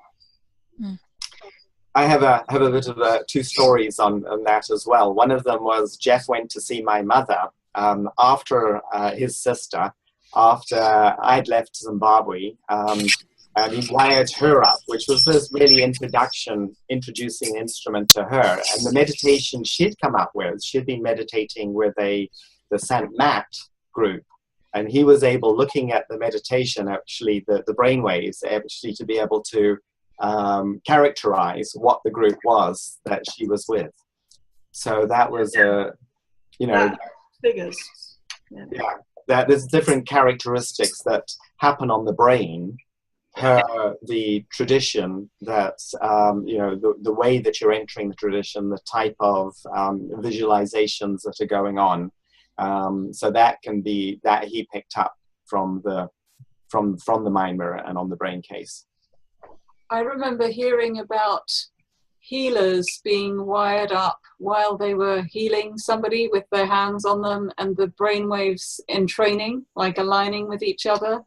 I have a bit of two stories on that as well. One of them was Jeff went to see my mother after his sister, after I'd left Zimbabwe, and he wired her up, which was this really introducing instrument to her. And the meditation she'd come up with, she'd been meditating with the St. Matt group. And he was able, looking at the meditation, actually, the brainwaves, actually to be able to characterize what the group was that she was with. So that was figures. Yeah, that there's different characteristics that happen on the brain per the tradition, that the way that you're entering the tradition, the type of visualizations that are going on. So that can be that he picked up from the mind mirror and on the brain case. I remember hearing about healers being wired up while they were healing somebody with their hands on them, and the brainwaves in training, like aligning with each other,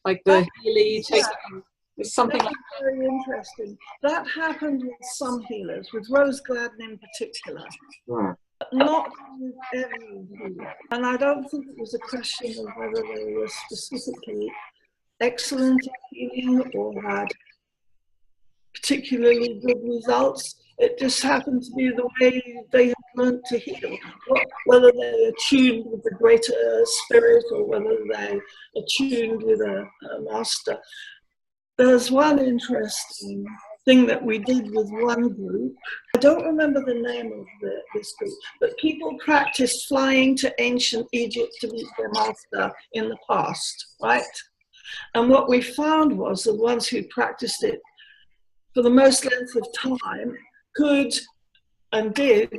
like the Healy taking something like that. Very interesting. That happened with some healers, with Rose Gladden in particular. Not with every healer. And I don't think it was a question of whether they were specifically excellent at healing or had particularly good results. It just happened to be the way they had learned to heal. Whether they attuned with the greater spirit or whether they attuned with a master. There's one interesting thing that we did with one group. I don't remember the name of this group, but people practiced flying to ancient Egypt to meet their master in the past, right? And what we found was the ones who practiced it for the most length of time could and did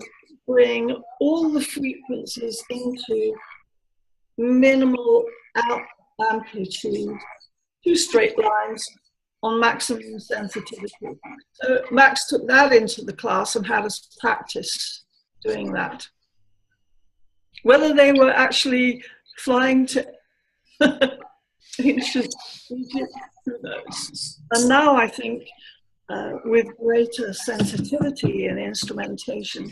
bring all the frequencies into minimal amplitude, 2 straight lines on maximum sensitivity. So Max took that into the class and had us practice doing that. Whether they were actually flying to ancient Egypt, who knows? And now I think with greater sensitivity in instrumentation,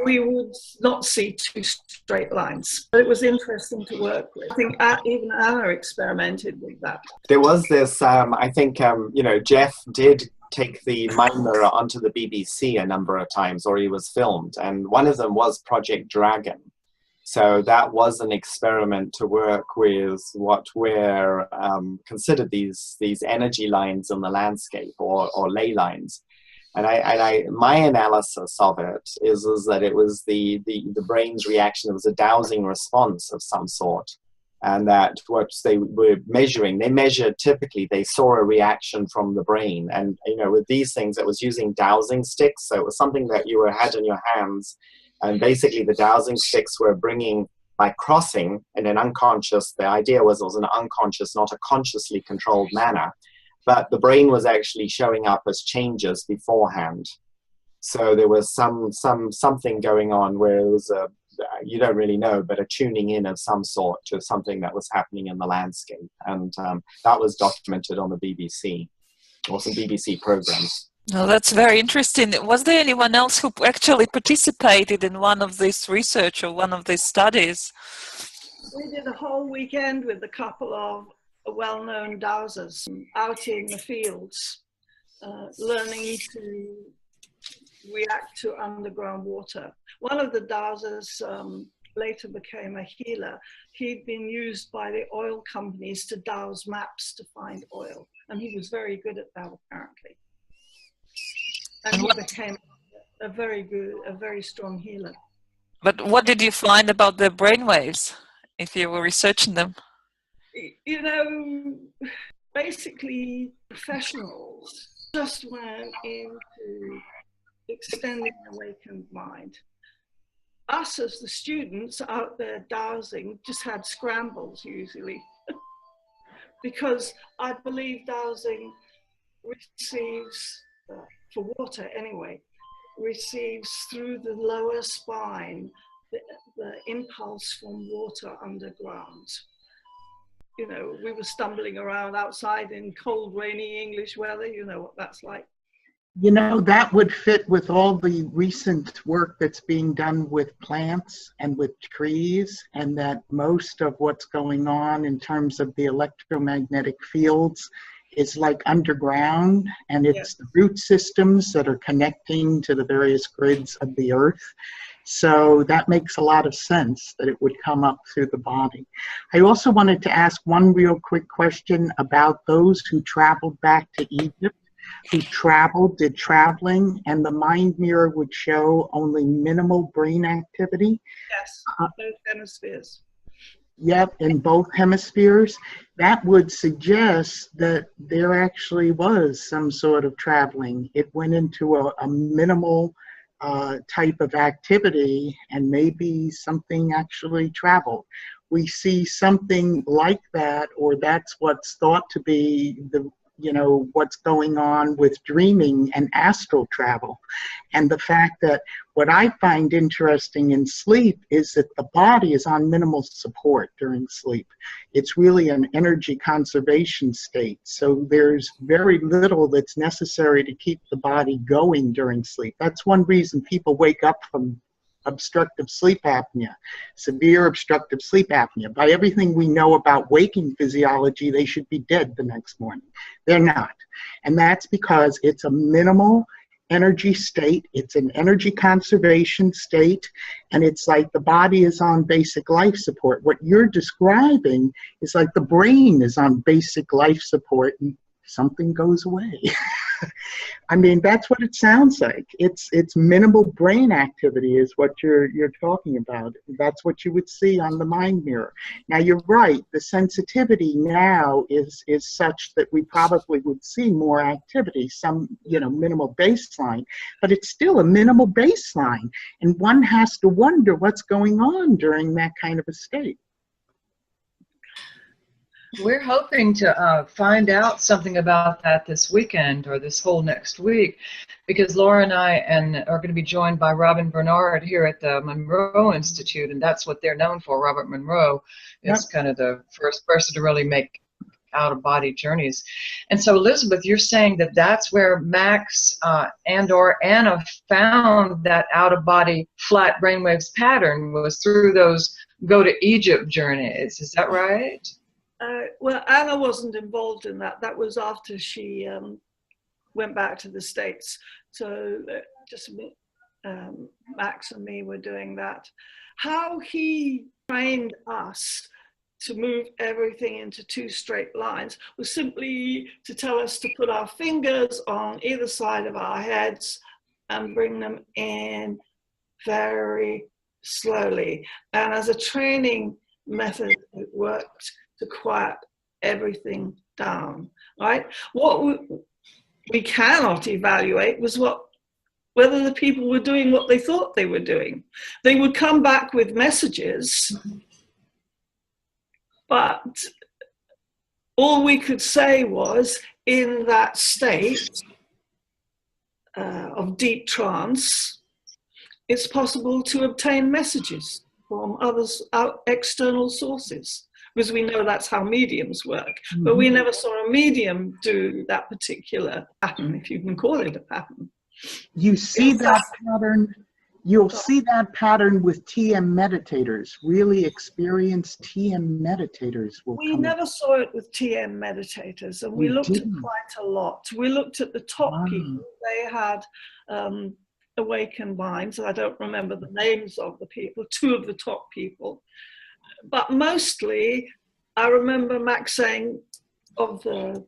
we would not see 2 straight lines. But it was interesting to work with. I think even Anna experimented with that. There was this, I think, Jeff did take the mind mirror onto the BBC a number of times, or he was filmed, and one of them was Project Dragon. So that was an experiment to work with what were considered these energy lines in the landscape, or ley lines. And my analysis of it is that it was the brain's reaction. It was a dowsing response of some sort. And that what they were measuring, typically, they saw a reaction from the brain. And, with these things, it was using dowsing sticks. So it was something that you had in your hands. And basically the dowsing sticks were bringing, by crossing in an unconscious, the idea was it was an unconscious, not a consciously controlled manner, but the brain was actually showing up as changes beforehand. So there was something going on where it was you don't really know, but a tuning in of some sort to something that was happening in the landscape. And that was documented on the BBC, or some BBC programs. Oh, that's very interesting. Was there anyone else who actually participated in one of these research or one of these studies? We did a whole weekend with a couple of well-known dowsers out in the fields, learning to react to underground water. One of the dowsers later became a healer. He'd been used by the oil companies to dowse maps to find oil, and he was very good at that apparently. And he became a very strong healer. But what did you find about the brainwaves if you were researching them? You know, basically professionals just went into extending the awakened mind. Us as the students out there dowsing just had scrambles usually because I believe dowsing receives, for water anyway, receives through the lower spine the impulse from water underground. You know, we were stumbling around outside in cold, rainy English weather. You know what that's like. You know, that would fit with all the recent work that's being done with plants and with trees, and that most of what's going on in terms of the electromagnetic fields is like underground, and it's the root systems that are connecting to the various grids of the earth. So that makes a lot of sense that it would come up through the body. I also wanted to ask one real quick question about those who traveled back to Egypt, who did traveling, and the mind mirror would show only minimal brain activity. Yes, both hemispheres. Yep, in both hemispheres. That would suggest that there actually was some sort of traveling. It went into a minimal type of activity, and maybe something actually traveled. We see something like that, or that's what's thought to be the, you know, what's going on with dreaming and astral travel. And the fact that what I find interesting in sleep is that the body is on minimal support during sleep. It's really an energy conservation state. So there's very little that's necessary to keep the body going during sleep. That's one reason people wake up from obstructive sleep apnea, severe obstructive sleep apnea. By everything we know about waking physiology, they should be dead the next morning. They're not. And that's because it's a minimal energy state, it's an energy conservation state, and it's like the body is on basic life support. What you're describing is like the brain is on basic life support and something goes away. I mean, that's what it sounds like. It's minimal brain activity is what you're talking about. That's what you would see on the mind mirror. Now, you're right. The sensitivity now is such that we probably would see more activity, some, you know, minimal baseline, but it's still a minimal baseline. And one has to wonder what's going on during that kind of a state. We're hoping to find out something about that this weekend or this whole next week, because Laura and I are going to be joined by Robin Bernard here at the Monroe Institute, and that's what they're known for. Robert Monroe is kind of the first person to really make out-of-body journeys. And so, Elizabeth, you're saying that that's where Max and or Anna found that out-of-body flat brainwaves pattern, was through those go to Egypt journeys. Is that right? Well, Anna wasn't involved in that. That was after she went back to the States. So just Max and me were doing that. How he trained us to move everything into 2 straight lines was simply to tell us to put our fingers on either side of our heads and bring them in very slowly. And as a training method, it worked to quiet everything down, right? What we cannot evaluate was whether the people were doing what they thought they were doing. They would come back with messages, but all we could say was, in that state of deep trance, it's possible to obtain messages from external sources, because we know that's how mediums work. Mm-hmm. But we never saw a medium do that particular pattern, if you can call it a pattern. You see that pattern You'll see that pattern with TM meditators. Really experienced TM meditators will We come. never saw it with TM meditators, and we looked at quite a lot. We looked at the top people. They had awakened minds. I don't remember the names of the people, two of the top people. But mostly, I remember Max saying of the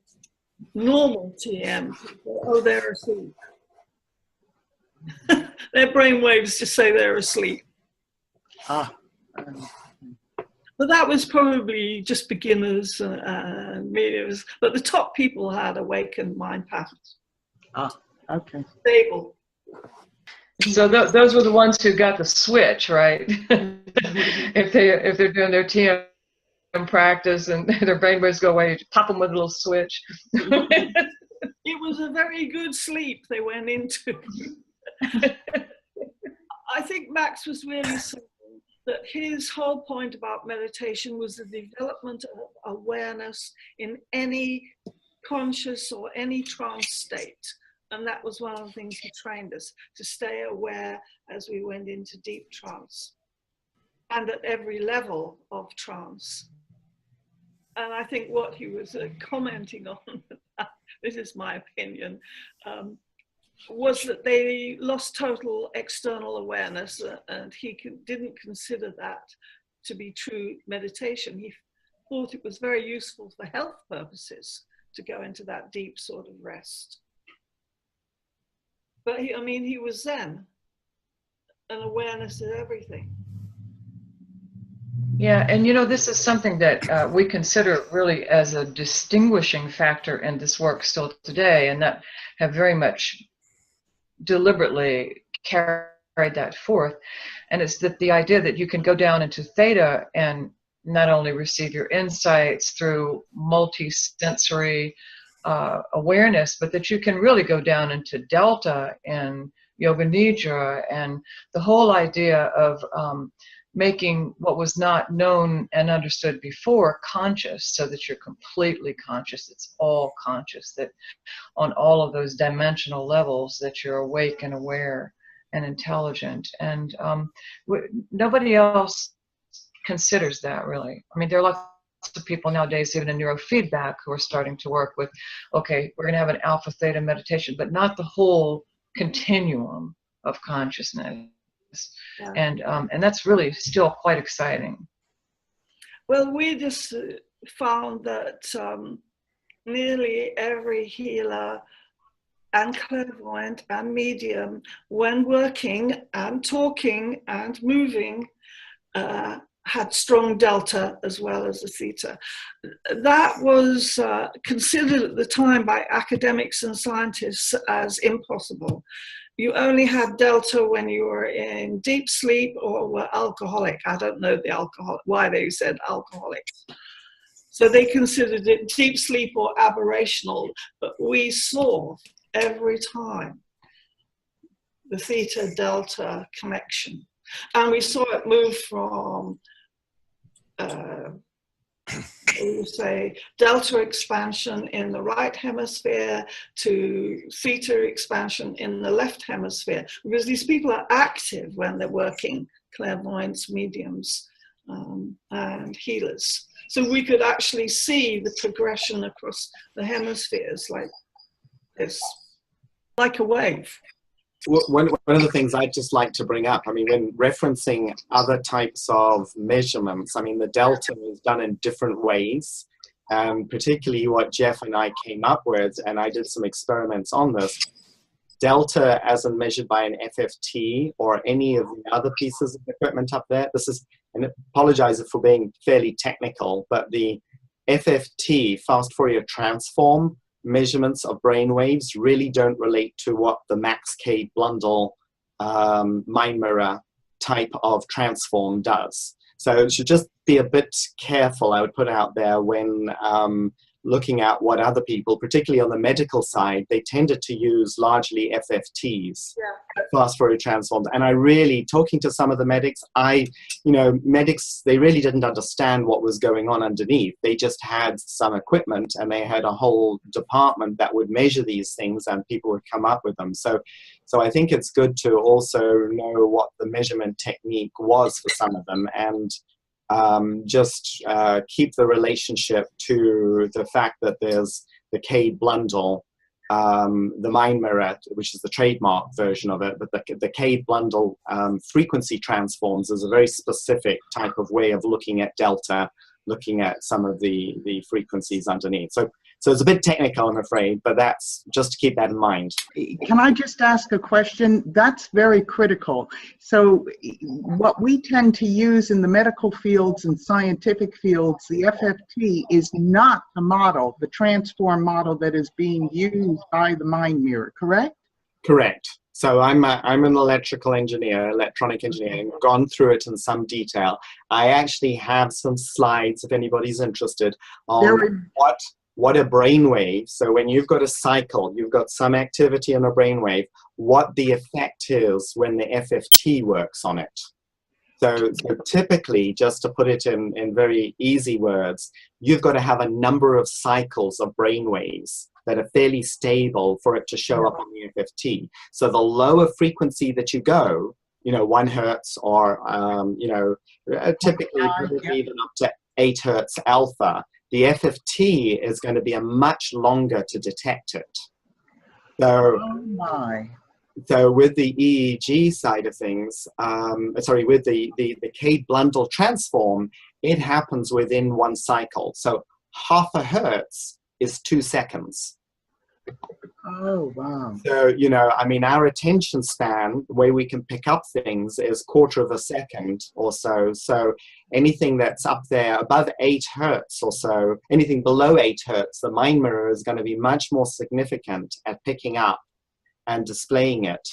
normal TM people, oh, they're asleep. Their brainwaves just say they're asleep. But that was probably just beginners and mediums. But the top people had awakened mind patterns. Okay. Stable. So those were the ones who got the switch, right? if they're doing their TM practice and their brainwaves go away, you pop them with a little switch. It was a very good sleep they went into. I think Max was really saying that his whole point about meditation was the development of awareness in any conscious or any trance state. And that was one of the things he trained us, to stay aware as we went into deep trance and at every level of trance. And I think what he was commenting on, this is my opinion, was that they lost total external awareness, and he didn't consider that to be true meditation. He thought it was very useful for health purposes to go into that deep sort of rest. But he was Zen, an awareness of everything. Yeah, and this is something that we consider really as a distinguishing factor in this work still today, and that have very much deliberately carried that forth. And it's that the idea that you can go down into theta and not only receive your insights through multi-sensory awareness, but that you can really go down into delta and yoga nidra, and the whole idea of making what was not known and understood before conscious, so that you're completely conscious. It's all conscious, that on all of those dimensional levels that you're awake and aware and intelligent. And nobody else considers that, really. I mean, there are lots of people nowadays, even in neurofeedback, who are starting to work with, okay, we're going to have an alpha theta meditation, but not the whole continuum of consciousness. Yeah. And that's really still quite exciting. Well, we just found that nearly every healer and clairvoyant and medium, when working and talking and moving, had strong delta as well as a theta. That was considered at the time by academics and scientists as impossible. You only had delta when you were in deep sleep or were alcoholic. I don't know why they said alcoholics. So they considered it deep sleep or aberrational, but we saw every time the theta delta connection. And we saw it move from say delta expansion in the right hemisphere to theta expansion in the left hemisphere, because these people are active when they're working, clairvoyants, mediums, and healers. So we could actually see the progression across the hemispheres like this, like a wave. One of the things I'd just like to bring up, I mean, when referencing other types of measurements, I mean, the delta is done in different ways, particularly what Jeff and I came up with, and I did some experiments on this. Delta as measured by an FFT or any of the other pieces of equipment up there. This is, and I apologize for being fairly technical, but the FFT, fast Fourier transform, measurements of brain waves really don't relate to what the Max K Blundell mind mirror type of transform does. So you should just be a bit careful, I would put out there, when looking at what other people, particularly on the medical side, they tended to use largely FFTs, fast Fourier transforms. And I really, talking to some of the medics, medics, they really didn't understand what was going on underneath. They just had some equipment and they had a whole department that would measure these things and people would come up with them. So I think it's good to also know what the measurement technique was for some of them, and just keep the relationship to the fact that there's the Cade Blundell, the mind mirror, which is the trademark version of it, but the Cade Blundell frequency transforms is a very specific type of way of looking at delta, looking at some of the frequencies underneath. So it's a bit technical, I'm afraid, but that's just to keep that in mind. Can I just ask a question? That's very critical. So what we tend to use in the medical fields and scientific fields, the FFT is not the model, the transform model that is being used by the mind mirror, correct? Correct. So I'm an electrical engineer, electronic engineer, and gone through it in some detail. I actually have some slides, if anybody's interested, on what a brainwave, so when you've got a cycle, you've got some activity in a brainwave, what the effect is when the FFT works on it. So typically, just to put it in very easy words, you've got to have a number of cycles of brainwaves that are fairly stable for it to show up on the FFT. So the lower frequency that you go, 1 hertz or, typically even up to 8 hertz alpha, the FFT is going to be a much longer to detect it. So, so with the EEG side of things, with the Cade Blundell transform, it happens within 1 cycle. So half a hertz is 2 seconds. Oh, wow. So, our attention span, the way we can pick up things is 1/4 of a second or so. So anything that's up there above 8 hertz or so, anything below 8 hertz, the mind mirror is going to be much more significant at picking up and displaying it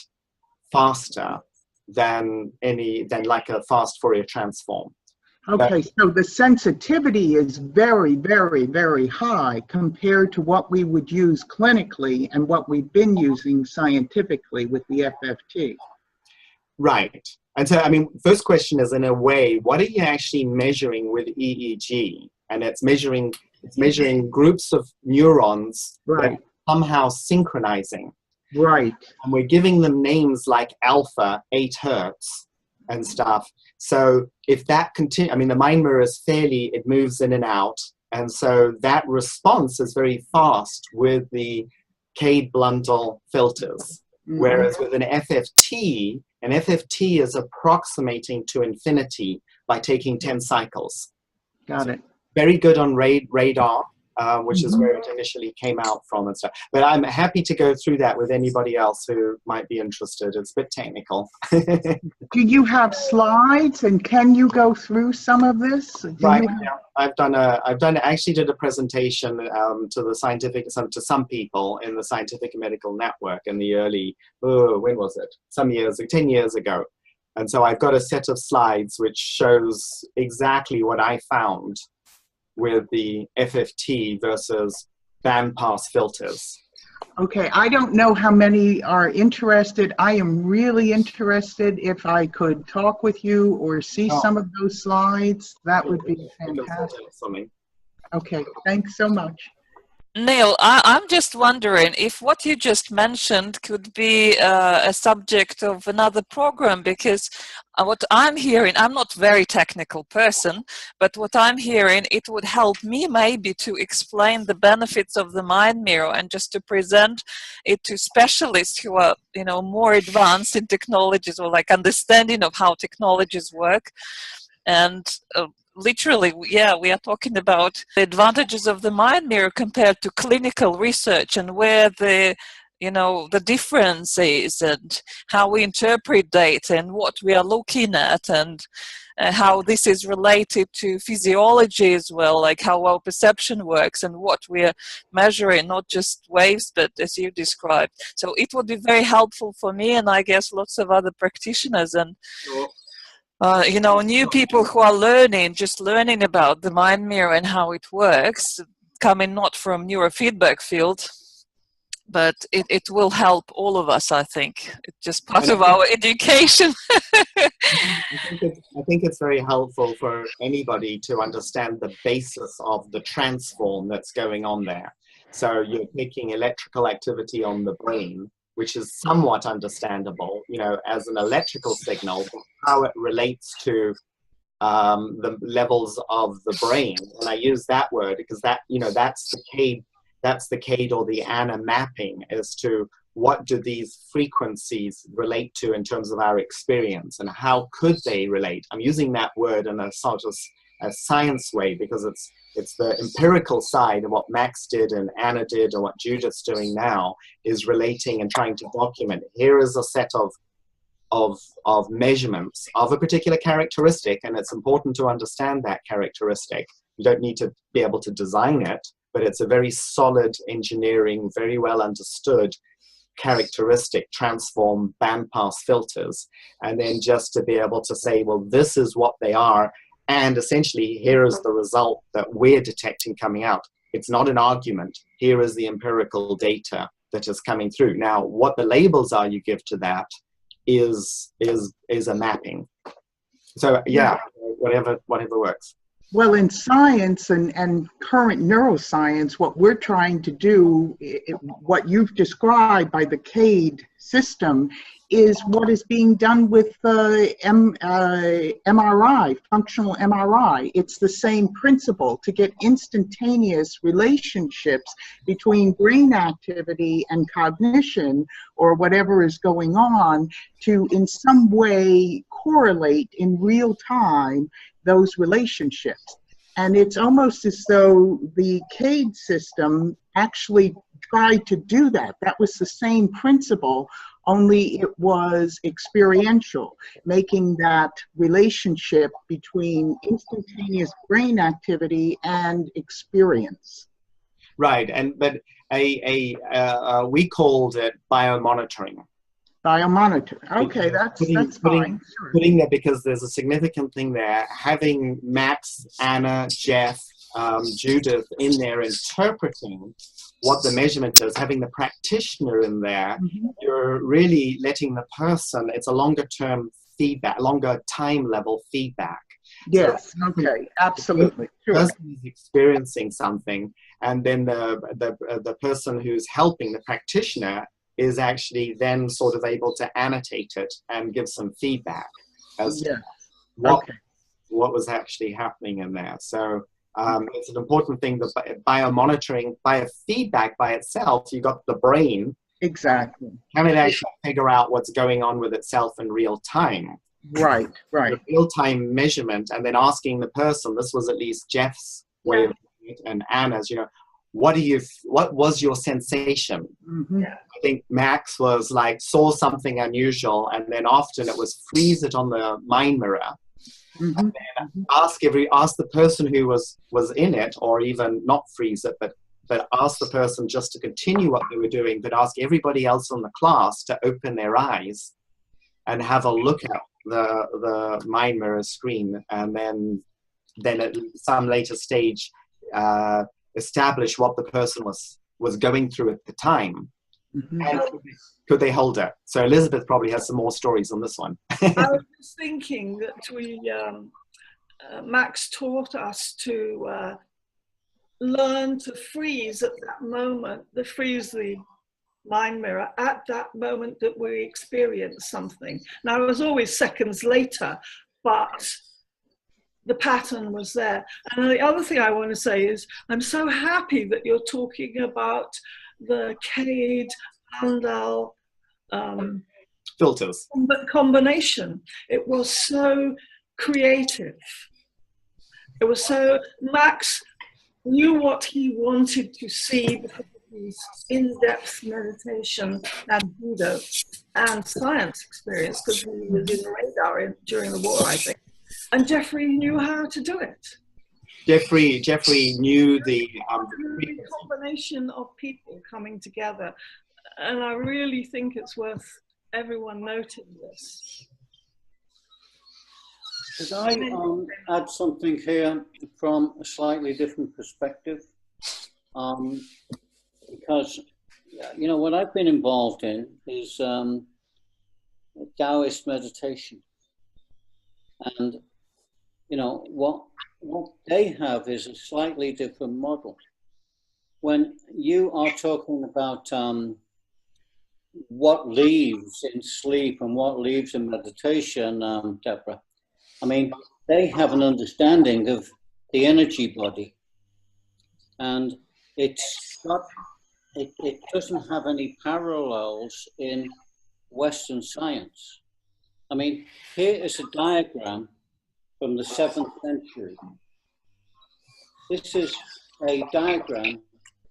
faster than like a fast Fourier transform. Okay, so the sensitivity is very, very, very high compared to what we would use clinically and what we've been using scientifically with the FFT. Right. And so, first question is, in a way, what are you actually measuring with EEG? And it's measuring groups of neurons that are somehow synchronizing. Right. And we're giving them names like alpha, 8 hertz, and stuff. So if that continues, the mind mirror is it moves in and out. And so that response is very fast with the Cade Blundell filters. Mm-hmm. Whereas with an FFT is approximating to infinity by taking 10 cycles. Got it. Very good on radar, which is where it initially came out from and stuff. But I'm happy to go through that with anybody else who might be interested. It's a bit technical. Do you have slides, and can you go through some of this? Right. Yeah. I actually did a presentation to some people in the Scientific and Medical Network in the early, when was it? 10 years ago. And so I've got a set of slides which shows exactly what I found with the FFT versus bandpass filters. Okay, I don't know how many are interested. I am really interested. If I could talk with you or see some of those slides, that would be fantastic. Okay, thanks so much. Neil, I'm just wondering if what you just mentioned could be a subject of another program, because what I'm hearing, I'm not a very technical person, but what I'm hearing, it would help me maybe to explain the benefits of the mind mirror and just to present it to specialists who are, more advanced in technologies or like understanding of how technologies work. And literally, we are talking about the advantages of the mind mirror compared to clinical research and where the difference is and how we interpret data and what we are looking at and how this is related to physiology as well, like how our perception works and what we are measuring, not just waves, but as you described. So it would be very helpful for me and I guess lots of other practitioners and new people who are learning about the mind mirror and how it works. coming not from neurofeedback field, but it will help all of us, I think. It's just part of our education. I think it's very helpful for anybody to understand the basis of the transform that's going on there. So you're taking electrical activity on the brain, which is somewhat understandable, you know, as an electrical signal, how it relates to the levels of the brain. And I use that word because that, you know, that's the CADE or the ANA mapping as to what do these frequencies relate to in terms of our experience and how could they relate. I'm using that word in a sort of a science way because it's the empirical side of what Max did and Anna did and what Judith's doing now is relating and trying to document. Here is a set of measurements of a particular characteristic, and it's important to understand that characteristic. You don't need to be able to design it, but it's a very solid engineering, very well understood characteristic, transform, bandpass filters, and then just to be able to say, well, this is what they are, and essentially here is the result that we're detecting coming out. It's not an argument. Here is the empirical data that is coming through. Now, what the labels are you give to that is a mapping. So yeah, whatever works. Well, in science and current neuroscience, what we're trying to do, what you've described by the CADE system, is what is being done with MRI, functional MRI. It's the same principle to get instantaneous relationships between brain activity and cognition or whatever is going on to in some way correlate in real time those relationships. And it's almost as though the CADE system actually tried to do that. That was the same principle, only it was experiential, making that relationship between instantaneous brain activity and experience. Right, but we called it biomonitoring. Biomonitor. Okay, that's fine. Sure. Putting that because there's a significant thing there. Having Max, Anna, Jeff, Judith in there interpreting what the measurement is, having the practitioner in there, you're really letting the person, it's a longer term feedback, longer time level feedback. Yes, so, okay, absolutely. The person is experiencing something, and then the person who's helping the practitioner is actually then sort of able to annotate it and give some feedback as to what was actually happening in there. So it's an important thing, that biomonitoring, biofeedback by itself, you got the brain. Exactly. Can it actually figure out what's going on with itself in real time? Right. The real-time measurement, and then asking the person, this was at least Jeff's way of doing it, and Anna's, you know, what was your sensation? I think Max was like, saw something unusual, and then often it was freeze it on the mind mirror. And then ask the person who was in it, or even not freeze it, but ask the person just to continue what they were doing, but ask everybody else in the class to open their eyes and have a look at the mind mirror screen, and then at some later stage establish what the person was going through at the time. And could they hold it? So Elizabeth probably has some more stories on this one. I was just thinking that Max taught us to learn to freeze at that moment, freeze the mind mirror at that moment that we experience something. Now it was always seconds later, but the pattern was there. And the other thing I want to say is I'm so happy that you're talking about the CADE Handel filters combination. It was so creative. It was so, Max knew what he wanted to see because of his in-depth meditation and Buddha and science experience, because he was in radar during the war, I think. And Jeffrey knew how to do it. Jeffrey knew the combination of people coming together, and I really think it's worth everyone noting this. Could I add something here from a slightly different perspective? because, you know, what I've been involved in is Taoist meditation. And, you know, what they have is a slightly different model. When you are talking about what leaves in sleep and what leaves in meditation, Deborah, I mean, they have an understanding of the energy body, and it doesn't have any parallels in Western science. I mean, here is a diagram from the 7th century. This is a diagram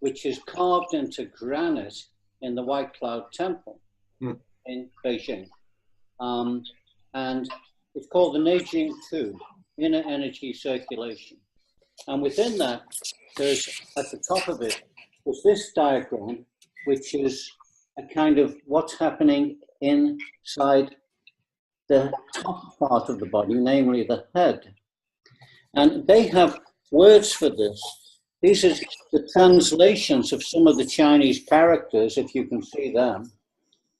which is carved into granite in the White Cloud Temple in Beijing. And it's called the Neijing 2, Inner Energy Circulation. And within that, there's, at the top of it, there's this diagram, which is a kind of what's happening inside the top part of the body, namely the head. And they have words for this. These are the translations of some of the Chinese characters, if you can see them.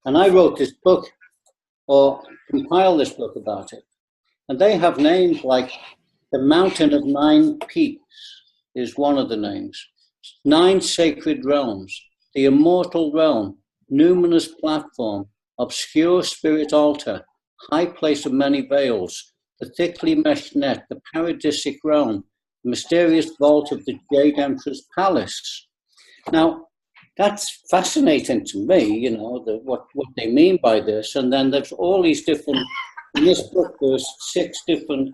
And I wrote this book, or compiled this book about it. And they have names like the Mountain of 9 Peaks is one of the names. 9 Sacred Realms, the Immortal Realm, Numinous Platform, Obscure Spirit Altar, High Place of Many Veils, the Thickly Meshed Net, the Paradisic Realm, the Mysterious Vault of the Jade Emperor's Palace. Now, that's fascinating to me, you know, what they mean by this. And then there's all these different, in this book, there's 6 different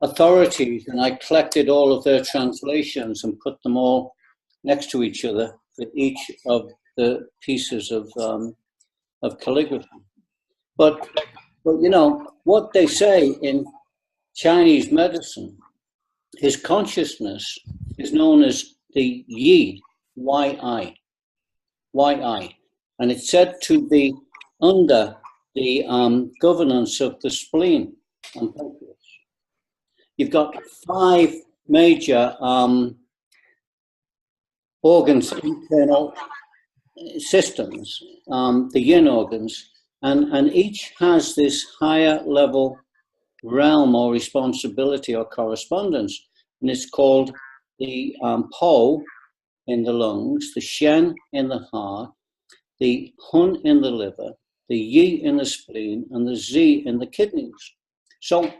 authorities, and I collected all of their translations and put them all next to each other with each of the pieces of calligraphy. But you know, what they say in Chinese medicine is consciousness is known as the Yi, Y-I, Y-I. And it's said to be under the governance of the spleen and pancreas. You've got 5 major organs, internal systems, the yin organs, and each has this higher level realm or responsibility or correspondence, and it's called the Po in the lungs, the Shen in the heart, the Hun in the liver, the Yi in the spleen, and the Z in the kidneys. So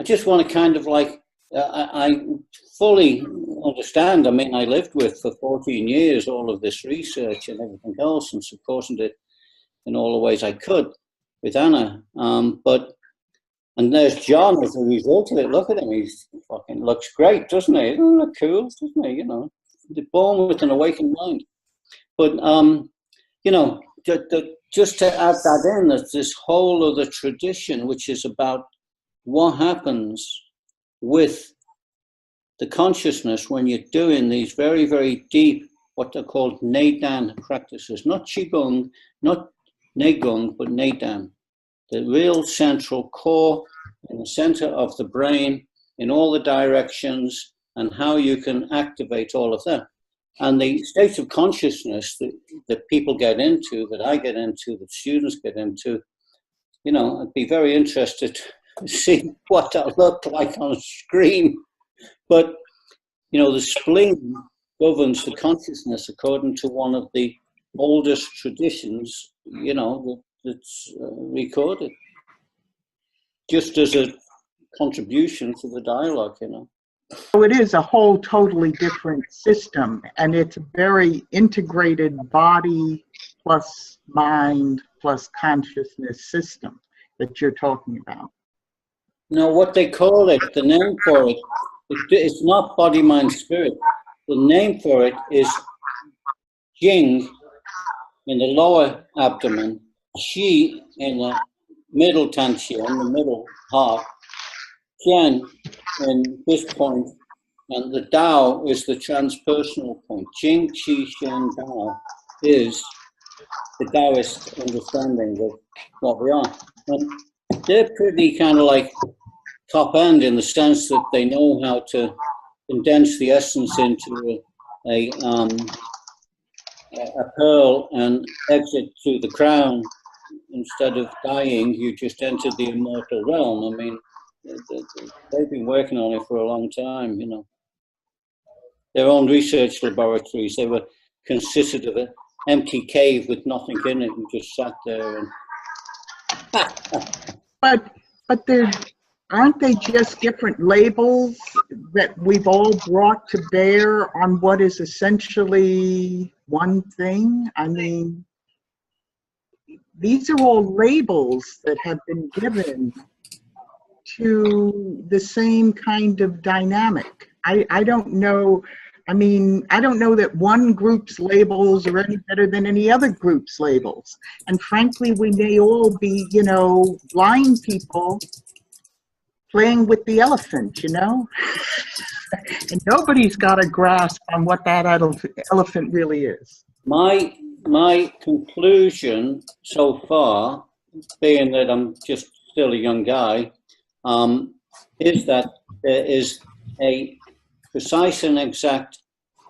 I just want to kind of like, I fully understand. I mean, I lived with for 14 years all of this research and everything else, and supported it in all the ways I could with Anna. And there's John as a result of it. Look at him, he fucking looks great, doesn't he? Doesn't look cool, doesn't he? You know, they're born with an awakened mind. But, you know, just to add that in, there's this whole other tradition, which is about what happens with the consciousness when you're doing these very, very deep, what are called Neidan practices, not Qigong, not Neigong, but Neidan, the real central core in the center of the brain in all the directions, and how you can activate all of that. And the states of consciousness that people get into, that I get into, that students get into, you know, I'd be very interested to see what that looked like on a screen. But, you know, the spleen governs the consciousness according to one of the oldest traditions, you know, that's recorded, just as a contribution to the dialogue, you know. So it is a whole totally different system, and it's a very integrated body plus mind plus consciousness system that you're talking about. Now, what they call it, the name for it, it's not body, mind, spirit. The name for it is Jing in the lower abdomen, Qi in the middle tantia, in the middle heart, Qian in this point, and the Dao is the transpersonal point. Jing, Qi, Xian, Dao is the Taoist understanding of what we are. And they're pretty kind of like top end in the sense that they know how to condense the essence into a pearl and exit to the crown instead of dying, you just entered the immortal realm. I mean, they've been working on it for a long time, you know. Their own research laboratories, they were consisted of an empty cave with nothing in it. You just sat there and... But aren't they just different labels that we've all brought to bear on what is essentially one thing? I mean, these are all labels that have been given to the same kind of dynamic. I don't know. I mean, I don't know that one group's labels are any better than any other group's labels. And frankly, we may all be, you know, blind people playing with the elephant, you know? And nobody's got a grasp on what that elephant really is. My conclusion so far, being that I'm just still a young guy, is that there is a precise and exact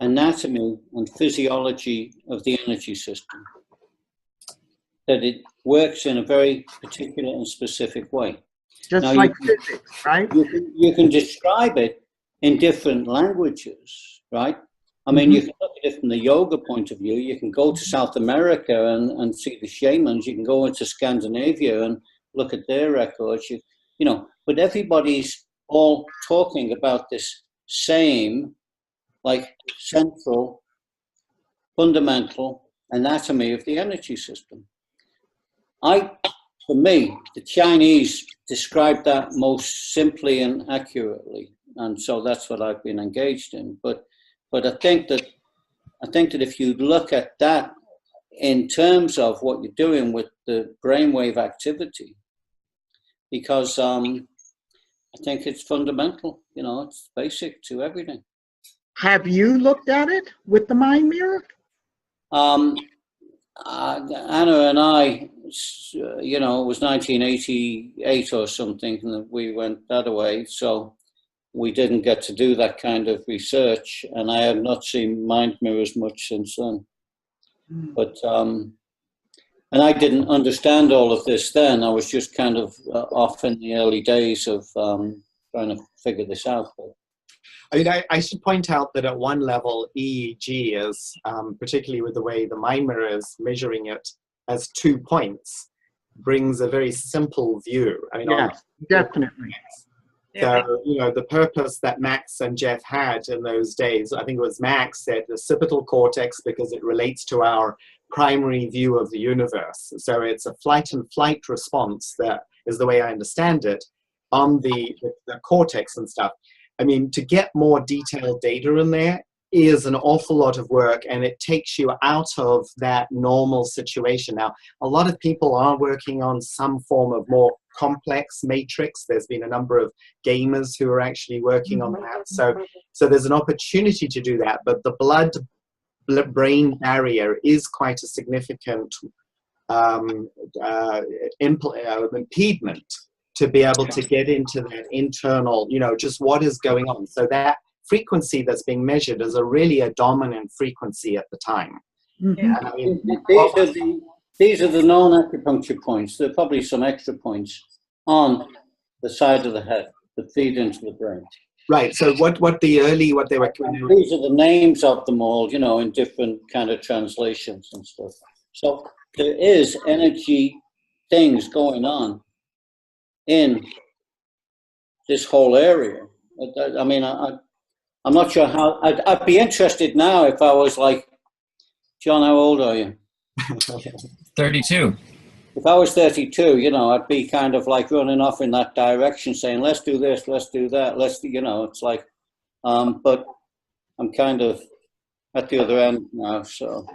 anatomy and physiology of the energy system. That it works in a very particular and specific way. Just now, like physics, right? You can describe it in different languages, right? I mean, you can look at it from the yoga point of view. You can go to South America and see the shamans. You can go into Scandinavia and look at their records. You know, but everybody's all talking about this same, like, central, fundamental anatomy of the energy system. For me, the Chinese describe that most simply and accurately, and so that's what I've been engaged in. But I think that if you look at that in terms of what you're doing with the brainwave activity, because I think it's fundamental. You know, it's basic to everything. Have you looked at it with the mind mirror? Anna and I, you know, it was 1988 or something, and we went that away. So we didn't get to do that kind of research, and I have not seen mind mirrors much since then. But and I didn't understand all of this then. I was just kind of off in the early days of trying to figure this out. But I mean, I should point out that at one level, EEG is, particularly with the way the mind mirror is measuring it as 2 points, brings a very simple view. I mean, yes, definitely. So, you know, the purpose that Max and Jeff had in those days, I think it was Max said the occipital cortex, because it relates to our primary view of the universe. So it's a flight and flight response, that is the way I understand it, on the cortex and stuff. I mean, to get more detailed data in there is an awful lot of work, and it takes you out of that normal situation. Now, a lot of people are working on some form of more complex matrix. There's been a number of gamers who are actually working on that. So there's an opportunity to do that, but the blood-brain barrier is quite a significant impediment to be able to get into that internal, you know, just what is going on. So that frequency that's being measured is really a dominant frequency at the time. Yeah. I mean, these are the non-acupuncture points. There are probably some extra points on the side of the head that feed into the brain. Right. So what they were. These are the names of them all, you know, in different kind of translations and stuff. So there is energy things going on in this whole area. I mean, I'm not sure how. I'd be interested now if I was like, John, how old are you? 32. If I was 32, you know, I'd be kind of like running off in that direction, saying, let's do this, let's do that, you know, it's like, but I'm kind of at the other end now, so.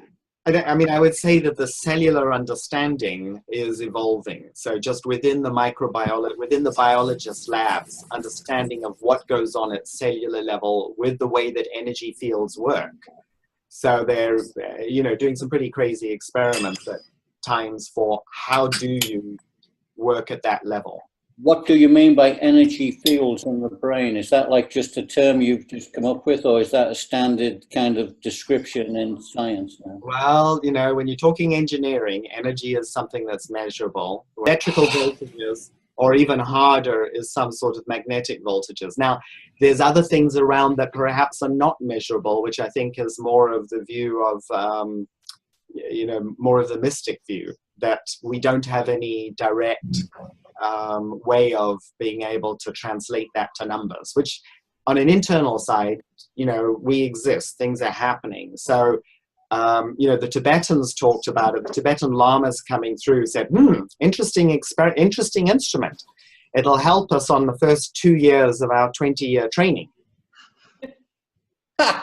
I mean, I would say that the cellular understanding is evolving. So just within the microbiology, within the biologist labs, understanding of what goes on at cellular level with the way that energy fields work. So they're, you know, doing some pretty crazy experiments at times for how do you work at that level. what do you mean by energy fields in the brain? Is that like just a term you've just come up with, or is that a standard kind of description in science now? Well, you know, when you're talking engineering, energy is something that's measurable. Electrical voltages, or even harder, is some sort of magnetic voltages. Now, there's other things around that perhaps are not measurable, which I think is more of the view of, you know, more of the mystic view, that we don't have any direct way of being able to translate that to numbers, which on an internal side, you know, we exist, things are happening. So, you know, the Tibetans talked about it. The Tibetan lamas coming through said, interesting instrument. It'll help us on the first 2 years of our 20-year training. So,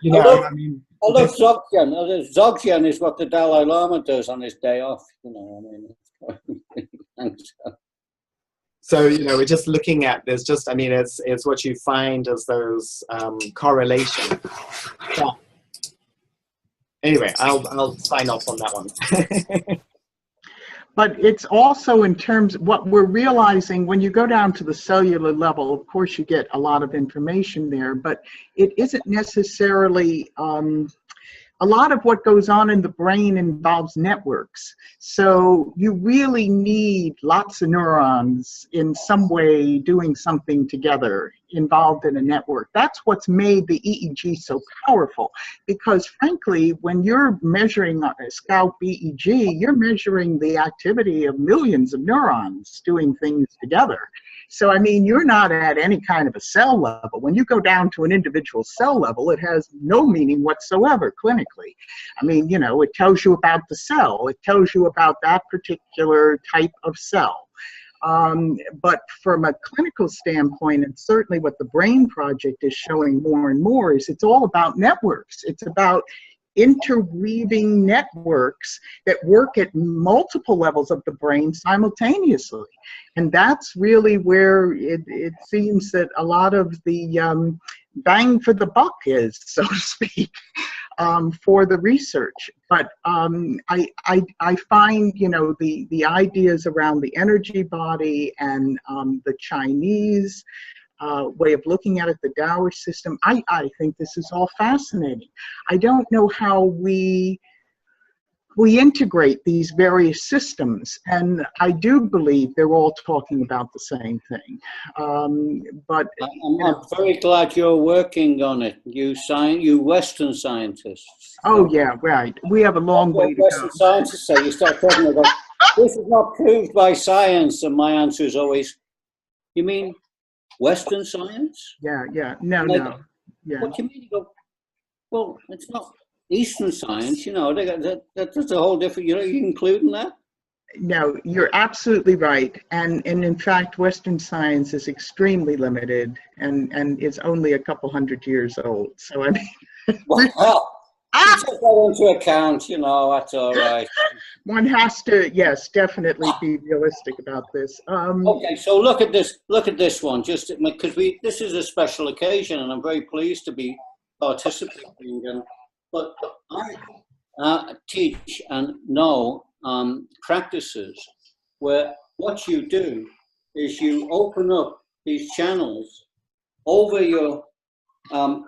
you know, I love Dzogchen. Dzogchen is what the Dalai Lama does on his day off. You know, I mean, so, you know, we're just looking at, there's just, I mean, it's what you find as those correlations. Yeah. Anyway, I'll sign off on that one. But it's also in terms of what we're realizing when you go down to the cellular level, of course you get a lot of information there, but it isn't necessarily, a lot of what goes on in the brain involves networks. So you really need lots of neurons in some way doing something together, involved in a network. That's what's made the EEG so powerful, because frankly, when you're measuring a scalp EEG, you're measuring the activity of millions of neurons doing things together. So, I mean, you're not at any kind of a cell level. When you go down to an individual cell level, it has no meaning whatsoever clinically. I mean, you know, it tells you about the cell. It tells you about that particular type of cell. But from a clinical standpoint, and certainly what the Brain Project is showing more and more, is it's all about networks. It's about interweaving networks that work at multiple levels of the brain simultaneously. And that's really where it seems that a lot of the bang for the buck is, so to speak, for the research. But I find, you know, the ideas around the energy body and the Chinese way of looking at it, the Taoist system, I think this is all fascinating. I don't know how we integrate these various systems, and I do believe they're all talking about the same thing. But I'm very glad you're working on it. You Western scientists. Oh yeah, right. We have a long way to go. Western scientists say, you start talking about this is not proved by science, and my answer is always, you mean Western science? Yeah. Yeah. Like, Yeah. what do you mean? You go, well, it's not Eastern science, you know. That's a whole different. You know, you including that? No, you're absolutely right. And in fact, Western science is extremely limited and is only a couple hundred years old. So I mean, Well, you take that into account, you know. That's all right. One has to, yes, definitely be realistic about this. Okay, so look at this one, just because this is a special occasion, and I'm very pleased to be participating. But I teach and know practices where what you do is you open up these channels over your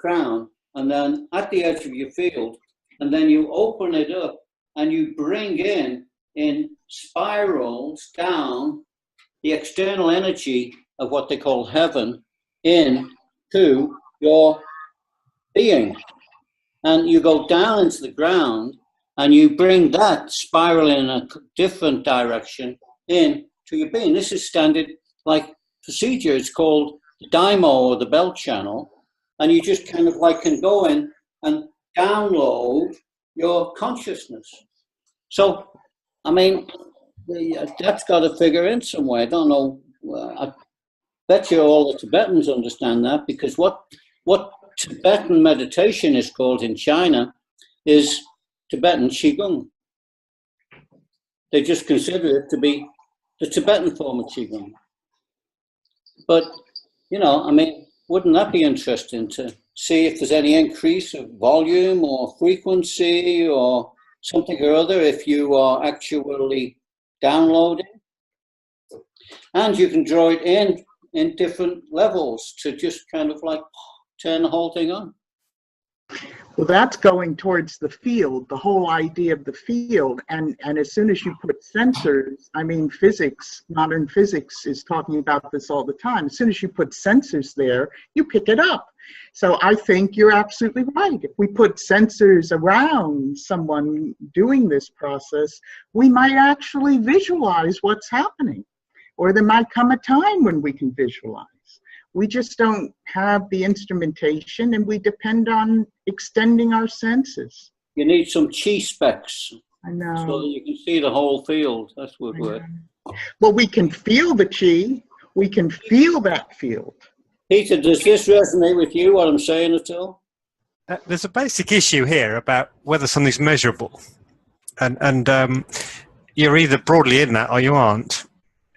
crown, and then at the edge of your field, and then you open it up and you bring in spirals down the external energy of what they call heaven into your being. And you go down into the ground and you bring that spiral in a different direction into your being. This is standard like procedure. It's called the DIMO, or the belt channel. And you just kind of like can go in and download your consciousness. So, I mean, that's got to figure in some way. I don't know. I bet you all the Tibetans understand that, because what Tibetan meditation is called in China is Tibetan Qigong. They just consider it to be the Tibetan form of Qigong. But, you know, I mean, wouldn't that be interesting to see if there's any increase of volume or frequency or something or other if you are actually downloading? And you can draw it in different levels to just kind of like turn the whole thing on. Well, that's going towards the field, the whole idea of the field. And as soon as you put sensors, I mean, physics, modern physics is talking about this all the time. As soon as you put sensors there, you pick it up. So I think you're absolutely right. If we put sensors around someone doing this process, we might actually visualize what's happening. Or there might come a time when we can visualize. We just don't have the instrumentation, and we depend on extending our senses. You need some chi specs. I know. So that you can see the whole field. That's what would work. Well, we can feel the chi. We can feel that field. Peter, does this resonate with you, what I'm saying at all? There's a basic issue here about whether something's measurable. And you're either broadly in that or you aren't.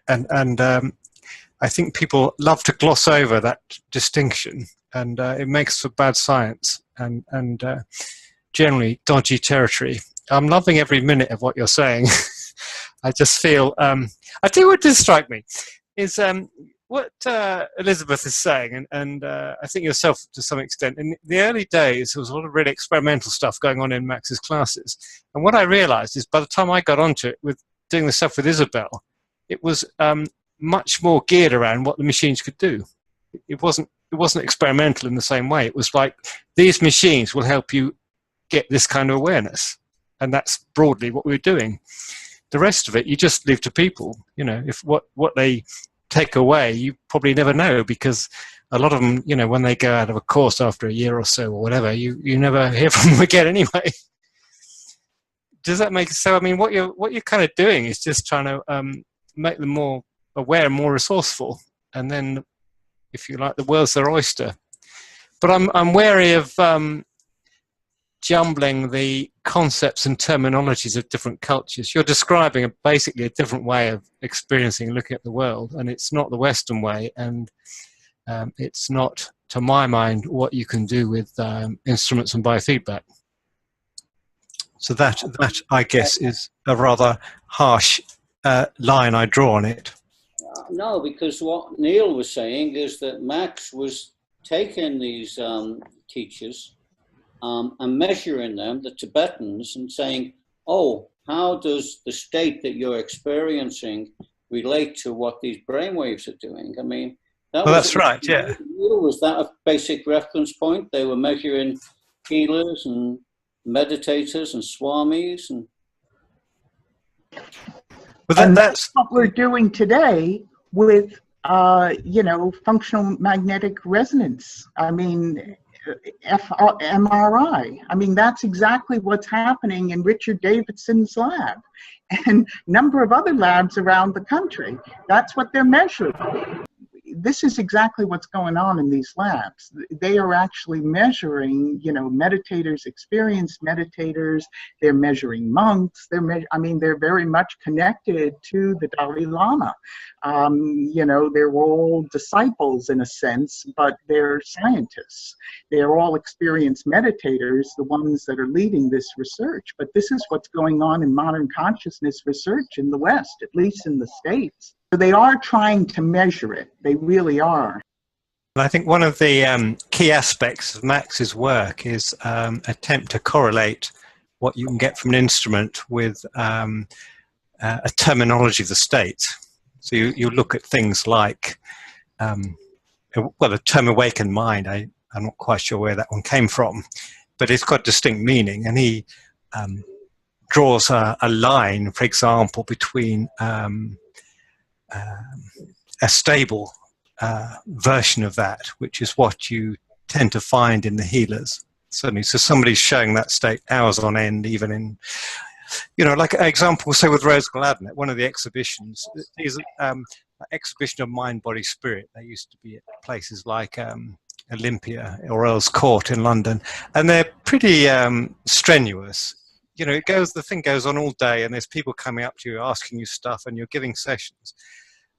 And I think people love to gloss over that distinction, and it makes for bad science and generally dodgy territory. I'm loving every minute of what you're saying. I just feel, I tell you what does strike me, is what Elizabeth is saying, and I think yourself to some extent. In the early days, there was a lot of really experimental stuff going on in Max's classes. And what I realized is by the time I got onto it with doing the stuff with Isabel, it was much more geared around what the machines could do. It wasn't experimental in the same way. It was like, these machines will help you get this kind of awareness. And that's broadly what we were doing. The rest of it, you just leave to people. You know, if what they take away, you probably never know, because a lot of them, you know, when they go out of a course after a year or so or whatever, you never hear from them again anyway. Does that make sense? So, I mean, what you're kind of doing is just trying to make them more aware and more resourceful, and then, if you like, the world's their oyster. But I'm wary of jumbling the concepts and terminologies of different cultures. You're describing basically a different way of experiencing and looking at the world, and it's not the Western way, and it's not, to my mind, what you can do with instruments and biofeedback. So that I guess is a rather harsh line I draw on it. No, because what Neil was saying is that Max was taking these teachers and measuring them, the Tibetans, and saying, oh, how does the state that you're experiencing relate to what these brainwaves are doing? I mean, that's right, yeah. Was that a basic reference point? They were measuring healers and meditators and swamis and... And that's what we're doing today with, you know, functional magnetic resonance. I mean, MRI. I mean, that's exactly what's happening in Richard Davidson's lab and a number of other labs around the country. That's what they're measuring. This is exactly what's going on in these labs. They are actually measuring, you know, meditators, experienced meditators. They're measuring monks. I mean, they're very much connected to the Dalai Lama. You know, they're all disciples in a sense, but they're scientists. They're all experienced meditators, the ones that are leading this research. But this is what's going on in modern consciousness research in the West, at least in the States. So they are trying to measure it. They really are. I think one of the key aspects of Max's work is attempt to correlate what you can get from an instrument with a terminology of the state. So you look at things like, well, the term awakened mind, I'm not quite sure where that one came from, but it's got distinct meaning. And he draws a line, for example, between a stable version of that, which is what you tend to find in the healers. Certainly, so somebody's showing that state hours on end, even in, you know, like an example, say with Rose Gladden at one of the exhibitions, there's an exhibition of mind, body, spirit. They used to be at places like Olympia or Earl's Court in London, and they're pretty strenuous. You know, the thing goes on all day, and there's people coming up to you asking you stuff, and you're giving sessions,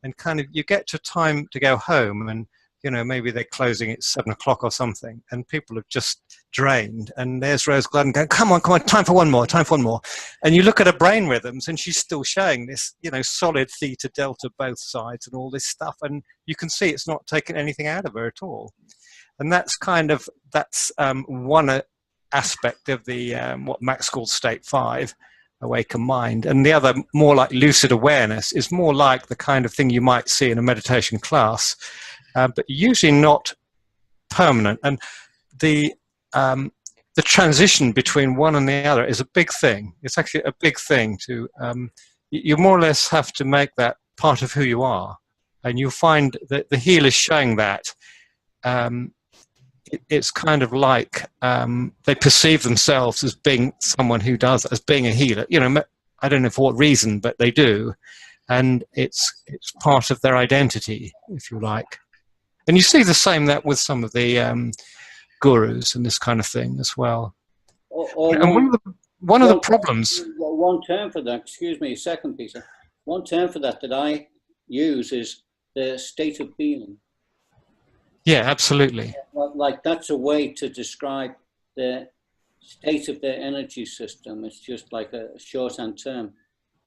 and kind of you get to time to go home, and you know, maybe they're closing at 7 o'clock or something, and people have just drained, and there's Rose Gladden going, come on, time for one more, time for one more. And you look at her brain rhythms, and she's still showing this, you know, solid theta delta both sides and all this stuff, and you can see it's not taking anything out of her at all. And that's kind of, that's one aspect of the, what Max called state 5, awakened mind. And the other, more like lucid awareness, is more like the kind of thing you might see in a meditation class, but usually not permanent. And the transition between one and the other is a big thing. It's actually a big thing to, you more or less have to make that part of who you are. And you'll find that the healers showing that, it's kind of like they perceive themselves as being someone who does, as being a healer. You know, I don't know for what reason, but they do. And it's part of their identity, if you like. And you see the same that with some of the gurus and this kind of thing as well. And one of the problems... One term for that, excuse me, second piece. One term for that I use is the state of being. Yeah, absolutely. Like that's a way to describe the state of their energy system. It's just like a shorthand term.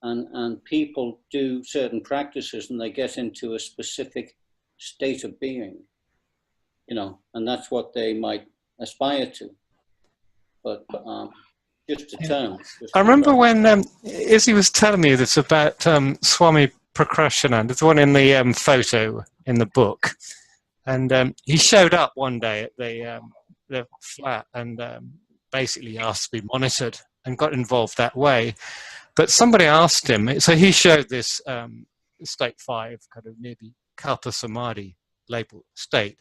And people do certain practices and they get into a specific state of being, you know, and that's what they might aspire to. But just a term. I remember when Izzy was telling me this about Swami Prakrashanand, the one in the photo in the book. And he showed up one day at the flat and basically asked to be monitored and got involved that way. But somebody asked him, so he showed this state 5, kind of maybe Kalpa Samadhi label state.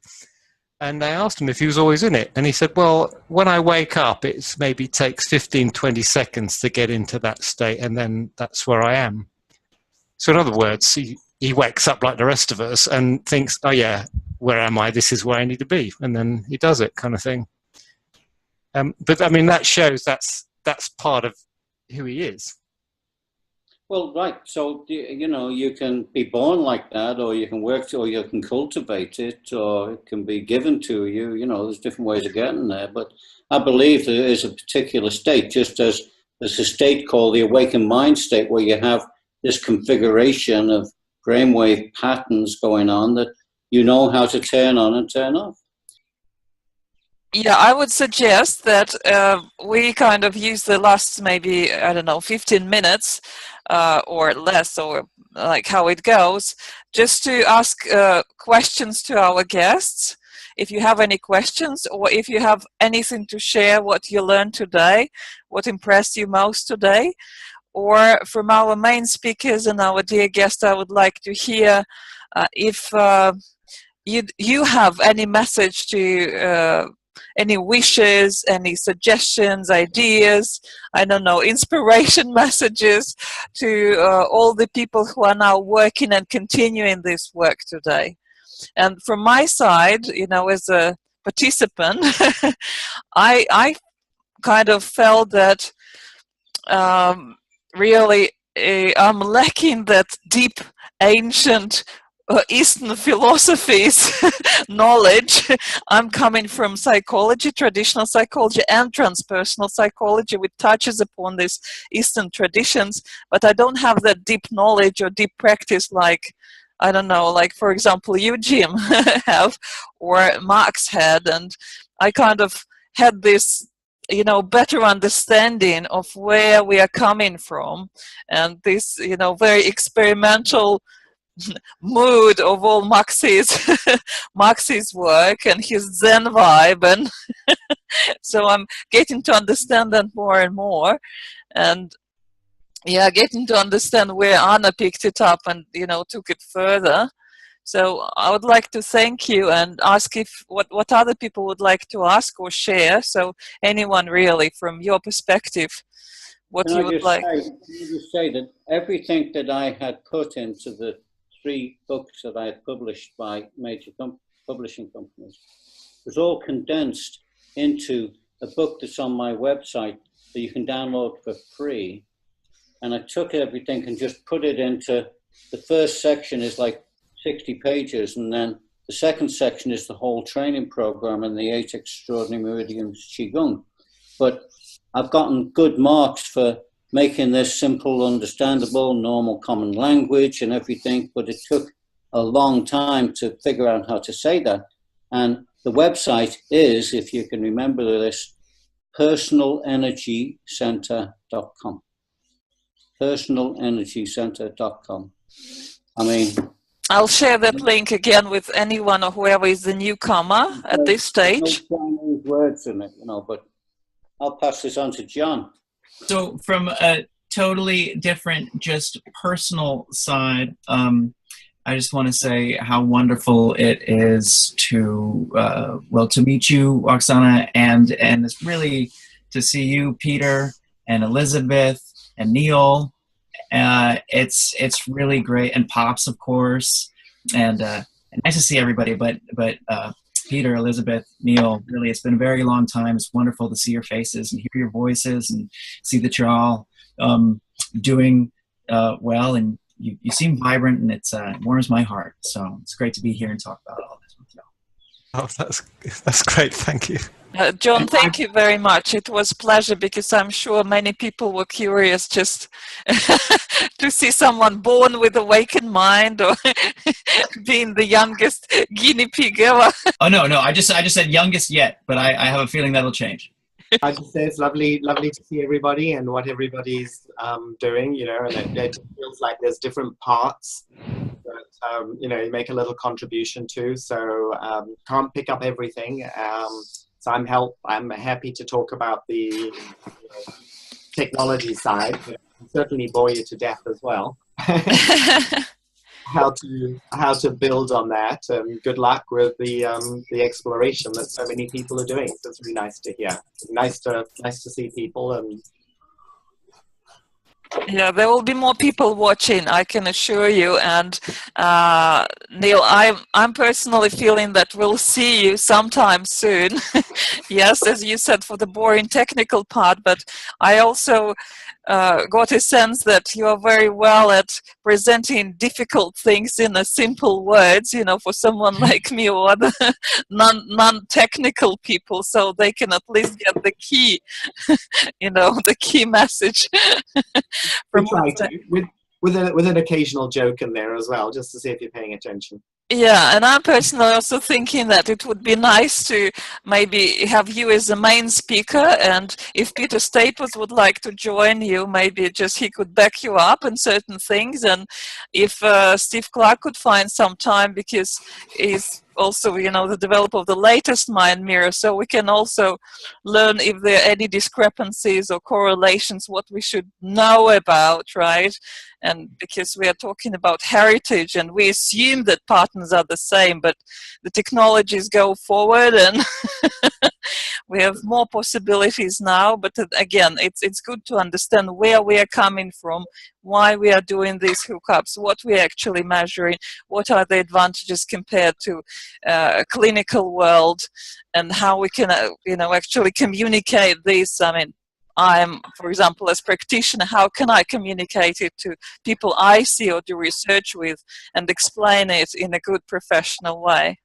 And I asked him if he was always in it. And he said, well, when I wake up, it maybe takes 15, 20 seconds to get into that state, and then that's where I am. So in other words, he wakes up like the rest of us and thinks, oh yeah, where am I? This is where I need to be. And then he does it, kind of thing. But I mean, that shows that's part of who he is. Well, right. So, you know, you can be born like that, or you can work, or you can cultivate it, or it can be given to you. You know, there's different ways of getting there. But I believe there is a particular state, just as there's a state called the awakened mind state, where you have this configuration of brainwave patterns going on that you know how to turn on and turn off. Yeah, I would suggest that we kind of use the last maybe, I don't know, 15 minutes or less, or like how it goes, just to ask questions to our guests. If you have any questions, or if you have anything to share, what you learned today, what impressed you most today, or from our main speakers and our dear guest, I would like to hear if you have any message to any wishes, any suggestions, ideas, I don't know, inspiration messages to all the people who are now working and continuing this work today. And from my side, you know, as a participant, I kind of felt that really I'm lacking that deep, ancient Eastern philosophies knowledge. I'm coming from psychology, traditional psychology, and transpersonal psychology, which touches upon these Eastern traditions, but I don't have that deep knowledge or deep practice like, I don't know, like for example you, Jim, have, or Max had, and I kind of had this, you know, better understanding of where we are coming from, and this, you know, very experimental mood of all Max's work and his Zen vibe, and so I'm getting to understand that more and more, and yeah, getting to understand where Anna picked it up and, you know, took it further. So I would like to thank you and ask if what other people would like to ask or share. So anyone really, from your perspective, what you would like. Can I just say that everything that I had put into the 3 books that I had published by major publishing companies was all condensed into a book that's on my website that you can download for free. And I took everything and just put it into, the first section is like 60 pages, and then The second section is the whole training program and the 8 extraordinary meridians Qigong. But I've gotten good marks for making this simple, understandable, normal, common language and everything, but it took a long time to figure out how to say that. And the website is, if you can remember this, personalenergycenter.com. personalenergycenter.com. I mean, I'll share that link again with anyone or whoever is the newcomer at this stage. No Chinese words in it, you know, but I'll pass this on to John. So from a totally different, just personal side, I just want to say how wonderful it is to, well, to meet you, Oksana, and it's really to see you, Peter, and Elizabeth, and Neil. It's really great, and Pops, of course, and nice to see everybody. But Peter, Elizabeth, Neil, really, it's been a very long time. It's wonderful to see your faces and hear your voices and see that you're all doing well, and you seem vibrant, and it warms my heart. So it's great to be here and talk about all this with you. Oh, that's great. Thank you. John, thank you very much. It was a pleasure, because I'm sure many people were curious just to see someone born with awakened mind or being the youngest guinea pig ever. Oh, no, I just said youngest yet, but I have a feeling that'll change. I just say it's lovely to see everybody and what everybody's doing, you know, and it feels like there's different parts that, you know, you make a little contribution to, so can't pick up everything. So I'm happy to talk about the technology side. I can certainly bore you to death as well. How to build on that, and good luck with the exploration that so many people are doing. So it's really nice to hear. Nice to see people. And yeah, there will be more people watching, I can assure you. And Neil, I'm personally feeling that we'll see you sometime soon. Yes, as you said, for the boring technical part, but I also got a sense that you are very well at presenting difficult things in a simple words, you know, for someone like me or other non-technical people, so they can at least get the key, you know, the key message. We try to, with an occasional joke in there as well, just to see if you're paying attention. Yeah, and I'm personally also thinking that it would be nice to maybe have you as the main speaker, and if Peter Staples would like to join you, maybe just he could back you up in certain things, and if Steve Clark could find some time, because he's also, you know, the developer of the latest mind mirror, so we can also learn if there are any discrepancies or correlations, what we should know about, right? And because we are talking about heritage, and we assume that patterns are the same, but the technologies go forward, and we have more possibilities now. But again, it's good to understand where we are coming from, why we are doing these hookups, what we are actually measuring, what are the advantages compared to a clinical world, and how we can, you know, actually communicate this. I mean, I'm, for example, as practitioner, how can I communicate it to people I see or do research with and explain it in a good professional way?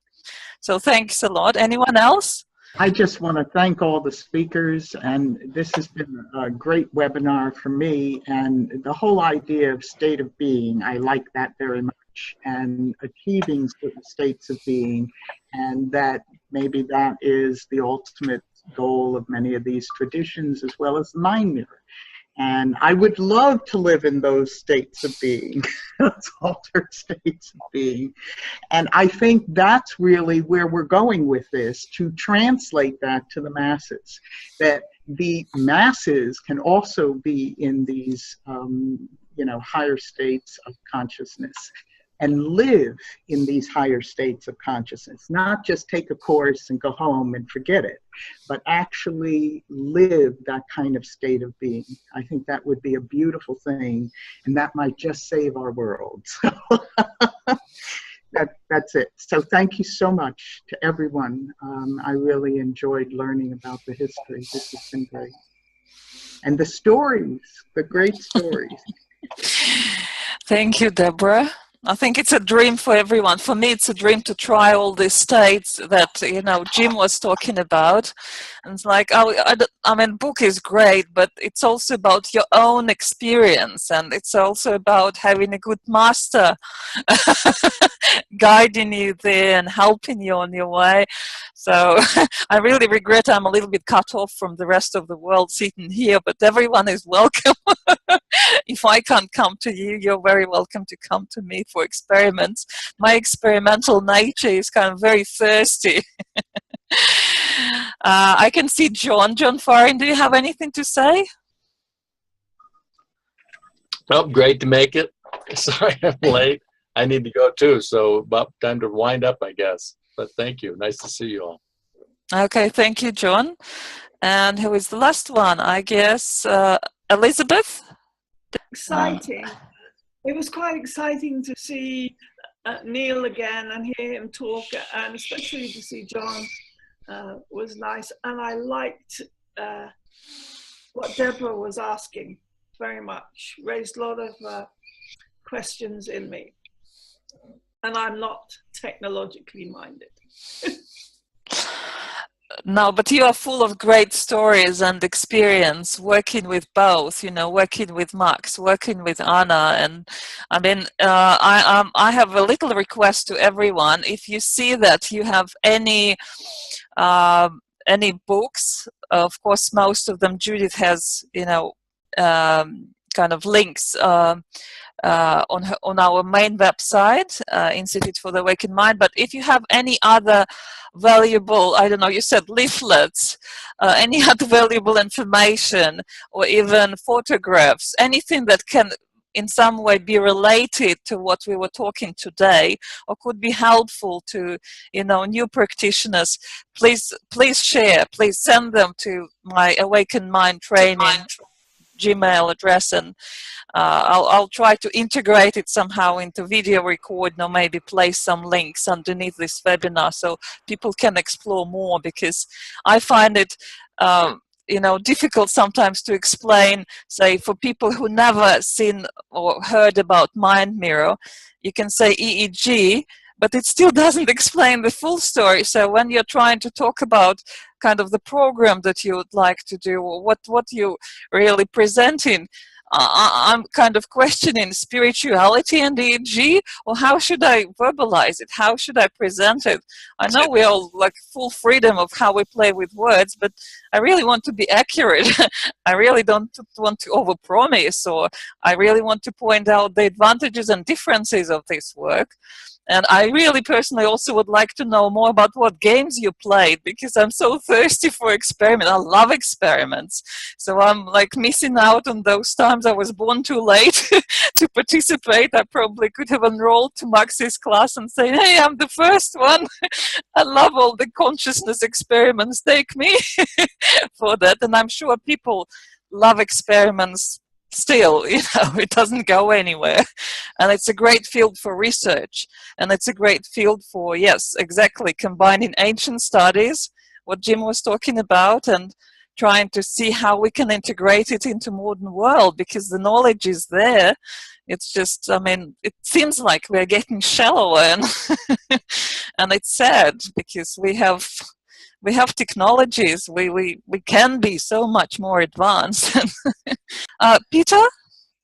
So thanks a lot. Anyone else? I just want to thank all the speakers, and this has been a great webinar for me, and the whole idea of state of being, I like that very much, and achieving certain states of being, and that maybe that is the ultimate goal of many of these traditions, as well as the mind mirror. And I would love to live in those states of being, those altered states of being. And I think that's really where we're going with this, to translate that to the masses, that the masses can also be in these, you know, higher states of consciousness, and live in these higher states of consciousness, not just take a course and go home and forget it, but actually live that kind of state of being. I think that would be a beautiful thing, and that might just save our world. So that's it. So thank you so much to everyone. I really enjoyed learning about the history. This has been great. And the stories, the great stories. Thank you, Deborah. I think it's a dream for everyone. For me, it's a dream to try all these states that, you know, Jim was talking about. And it's like, I mean, book is great, but it's also about your own experience. And it's also about having a good master guiding you there and helping you on your way. So I really regret I'm a little bit cut off from the rest of the world sitting here, but everyone is welcome. If I can't come to you, you're very welcome to come to me for experiments. My experimental nature is kind of very thirsty. I can see John. John Farin, do you have anything to say? Well, great to make it. Sorry I'm late. I need to go too, so about time to wind up, I guess. But thank you. Nice to see you all. Okay, thank you, John. And who is the last one? I guess Elizabeth? Exciting. It was quite exciting to see Neil again and hear him talk, and especially to see John was nice. And I liked what Deborah was asking very much. Raised a lot of questions in me. And I'm not technologically minded. No, but you are full of great stories and experience working with both, you know, working with Max, working with Anna. And I mean, I have a little request to everyone. If you see that you have any books, of course, most of them Judith has, you know, kind of links on our main website, Institute for the Awakened Mind. But if you have any other valuable, I don't know, you said leaflets, any other valuable information, or even photographs, anything that can in some way be related to what we were talking today, or could be helpful to, you know, new practitioners, please share, please send them to my Awakened Mind Training Gmail address, and I'll try to integrate it somehow into video recording, or maybe place some links underneath this webinar so people can explore more, because I find it you know, difficult sometimes to explain, say, for people who never seen or heard about Mind Mirror. You can say EEG, but it still doesn't explain the full story. So when you're trying to talk about kind of the program that you would like to do, or what you really presenting, I'm kind of questioning spirituality and EEG, or how should I verbalize it? How should I present it? I know we all like full freedom of how we play with words, but I really want to be accurate. I really don't want to overpromise, or I really want to point out the advantages and differences of this work. And I really personally also would like to know more about what games you played, because I'm so thirsty for experiment. I love experiments. So I'm like missing out on those times I was born too late to participate. I probably could have enrolled to Max's class and say, hey, I'm the first one. I love all the consciousness experiments. Take me for that. And I'm sure people love experiments still, you know, it doesn't go anywhere. And it's a great field for research. And it's a great field for, yes, exactly, combining ancient studies, what Jim was talking about, and trying to see how we can integrate it into modern world, because the knowledge is there. It's just, I mean, it seems like we're getting shallower, and, and it's sad, because we have technologies, we can be so much more advanced. Peter,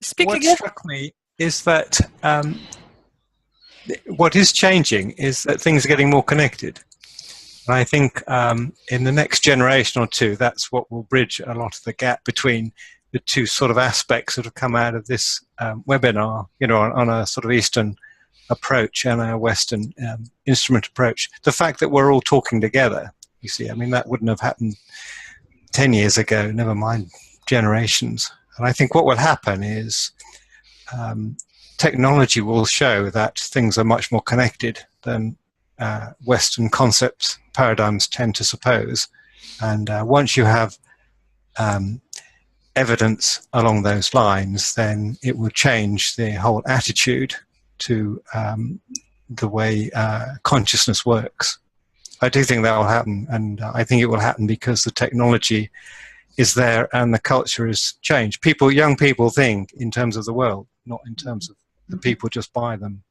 speak what again. What struck me is that what is changing is that things are getting more connected. And I think in the next generation or two, that's what will bridge a lot of the gap between the two sort of aspects that have come out of this webinar, you know, on a sort of Eastern approach and a Western instrument approach. The fact that we're all talking together, you see, I mean, that wouldn't have happened 10 years ago, never mind generations. And I think what will happen is technology will show that things are much more connected than Western concepts, paradigms tend to suppose. And once you have evidence along those lines, then it will change the whole attitude to the way consciousness works. I do think that will happen, and I think it will happen because the technology is there and the culture has changed. Young people think in terms of the world, not in terms of the people just by them.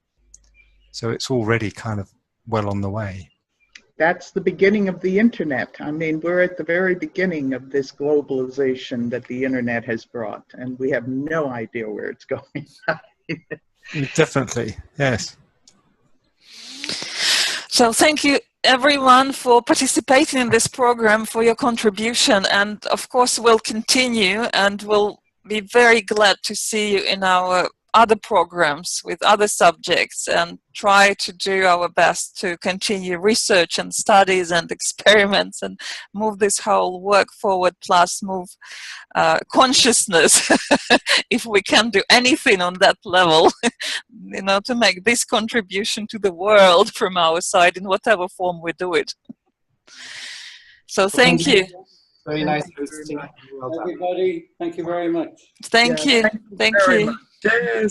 So it's already kind of well on the way. That's the beginning of the internet. I mean, we're at the very beginning of this globalization that the internet has brought, and we have no idea where it's going. Definitely, yes. So thank you everyone for participating in this program, for your contribution, and of course we'll continue, and we'll be very glad to see you in our other programs with other subjects, and try to do our best to continue research and studies and experiments and move this whole work forward, plus move consciousness, if we can do anything on that level, you know, to make this contribution to the world from our side in whatever form we do it. So thank you. Very nice hosting. Well done. Everybody, thank you very much. Thank you. Thank you. Cheers.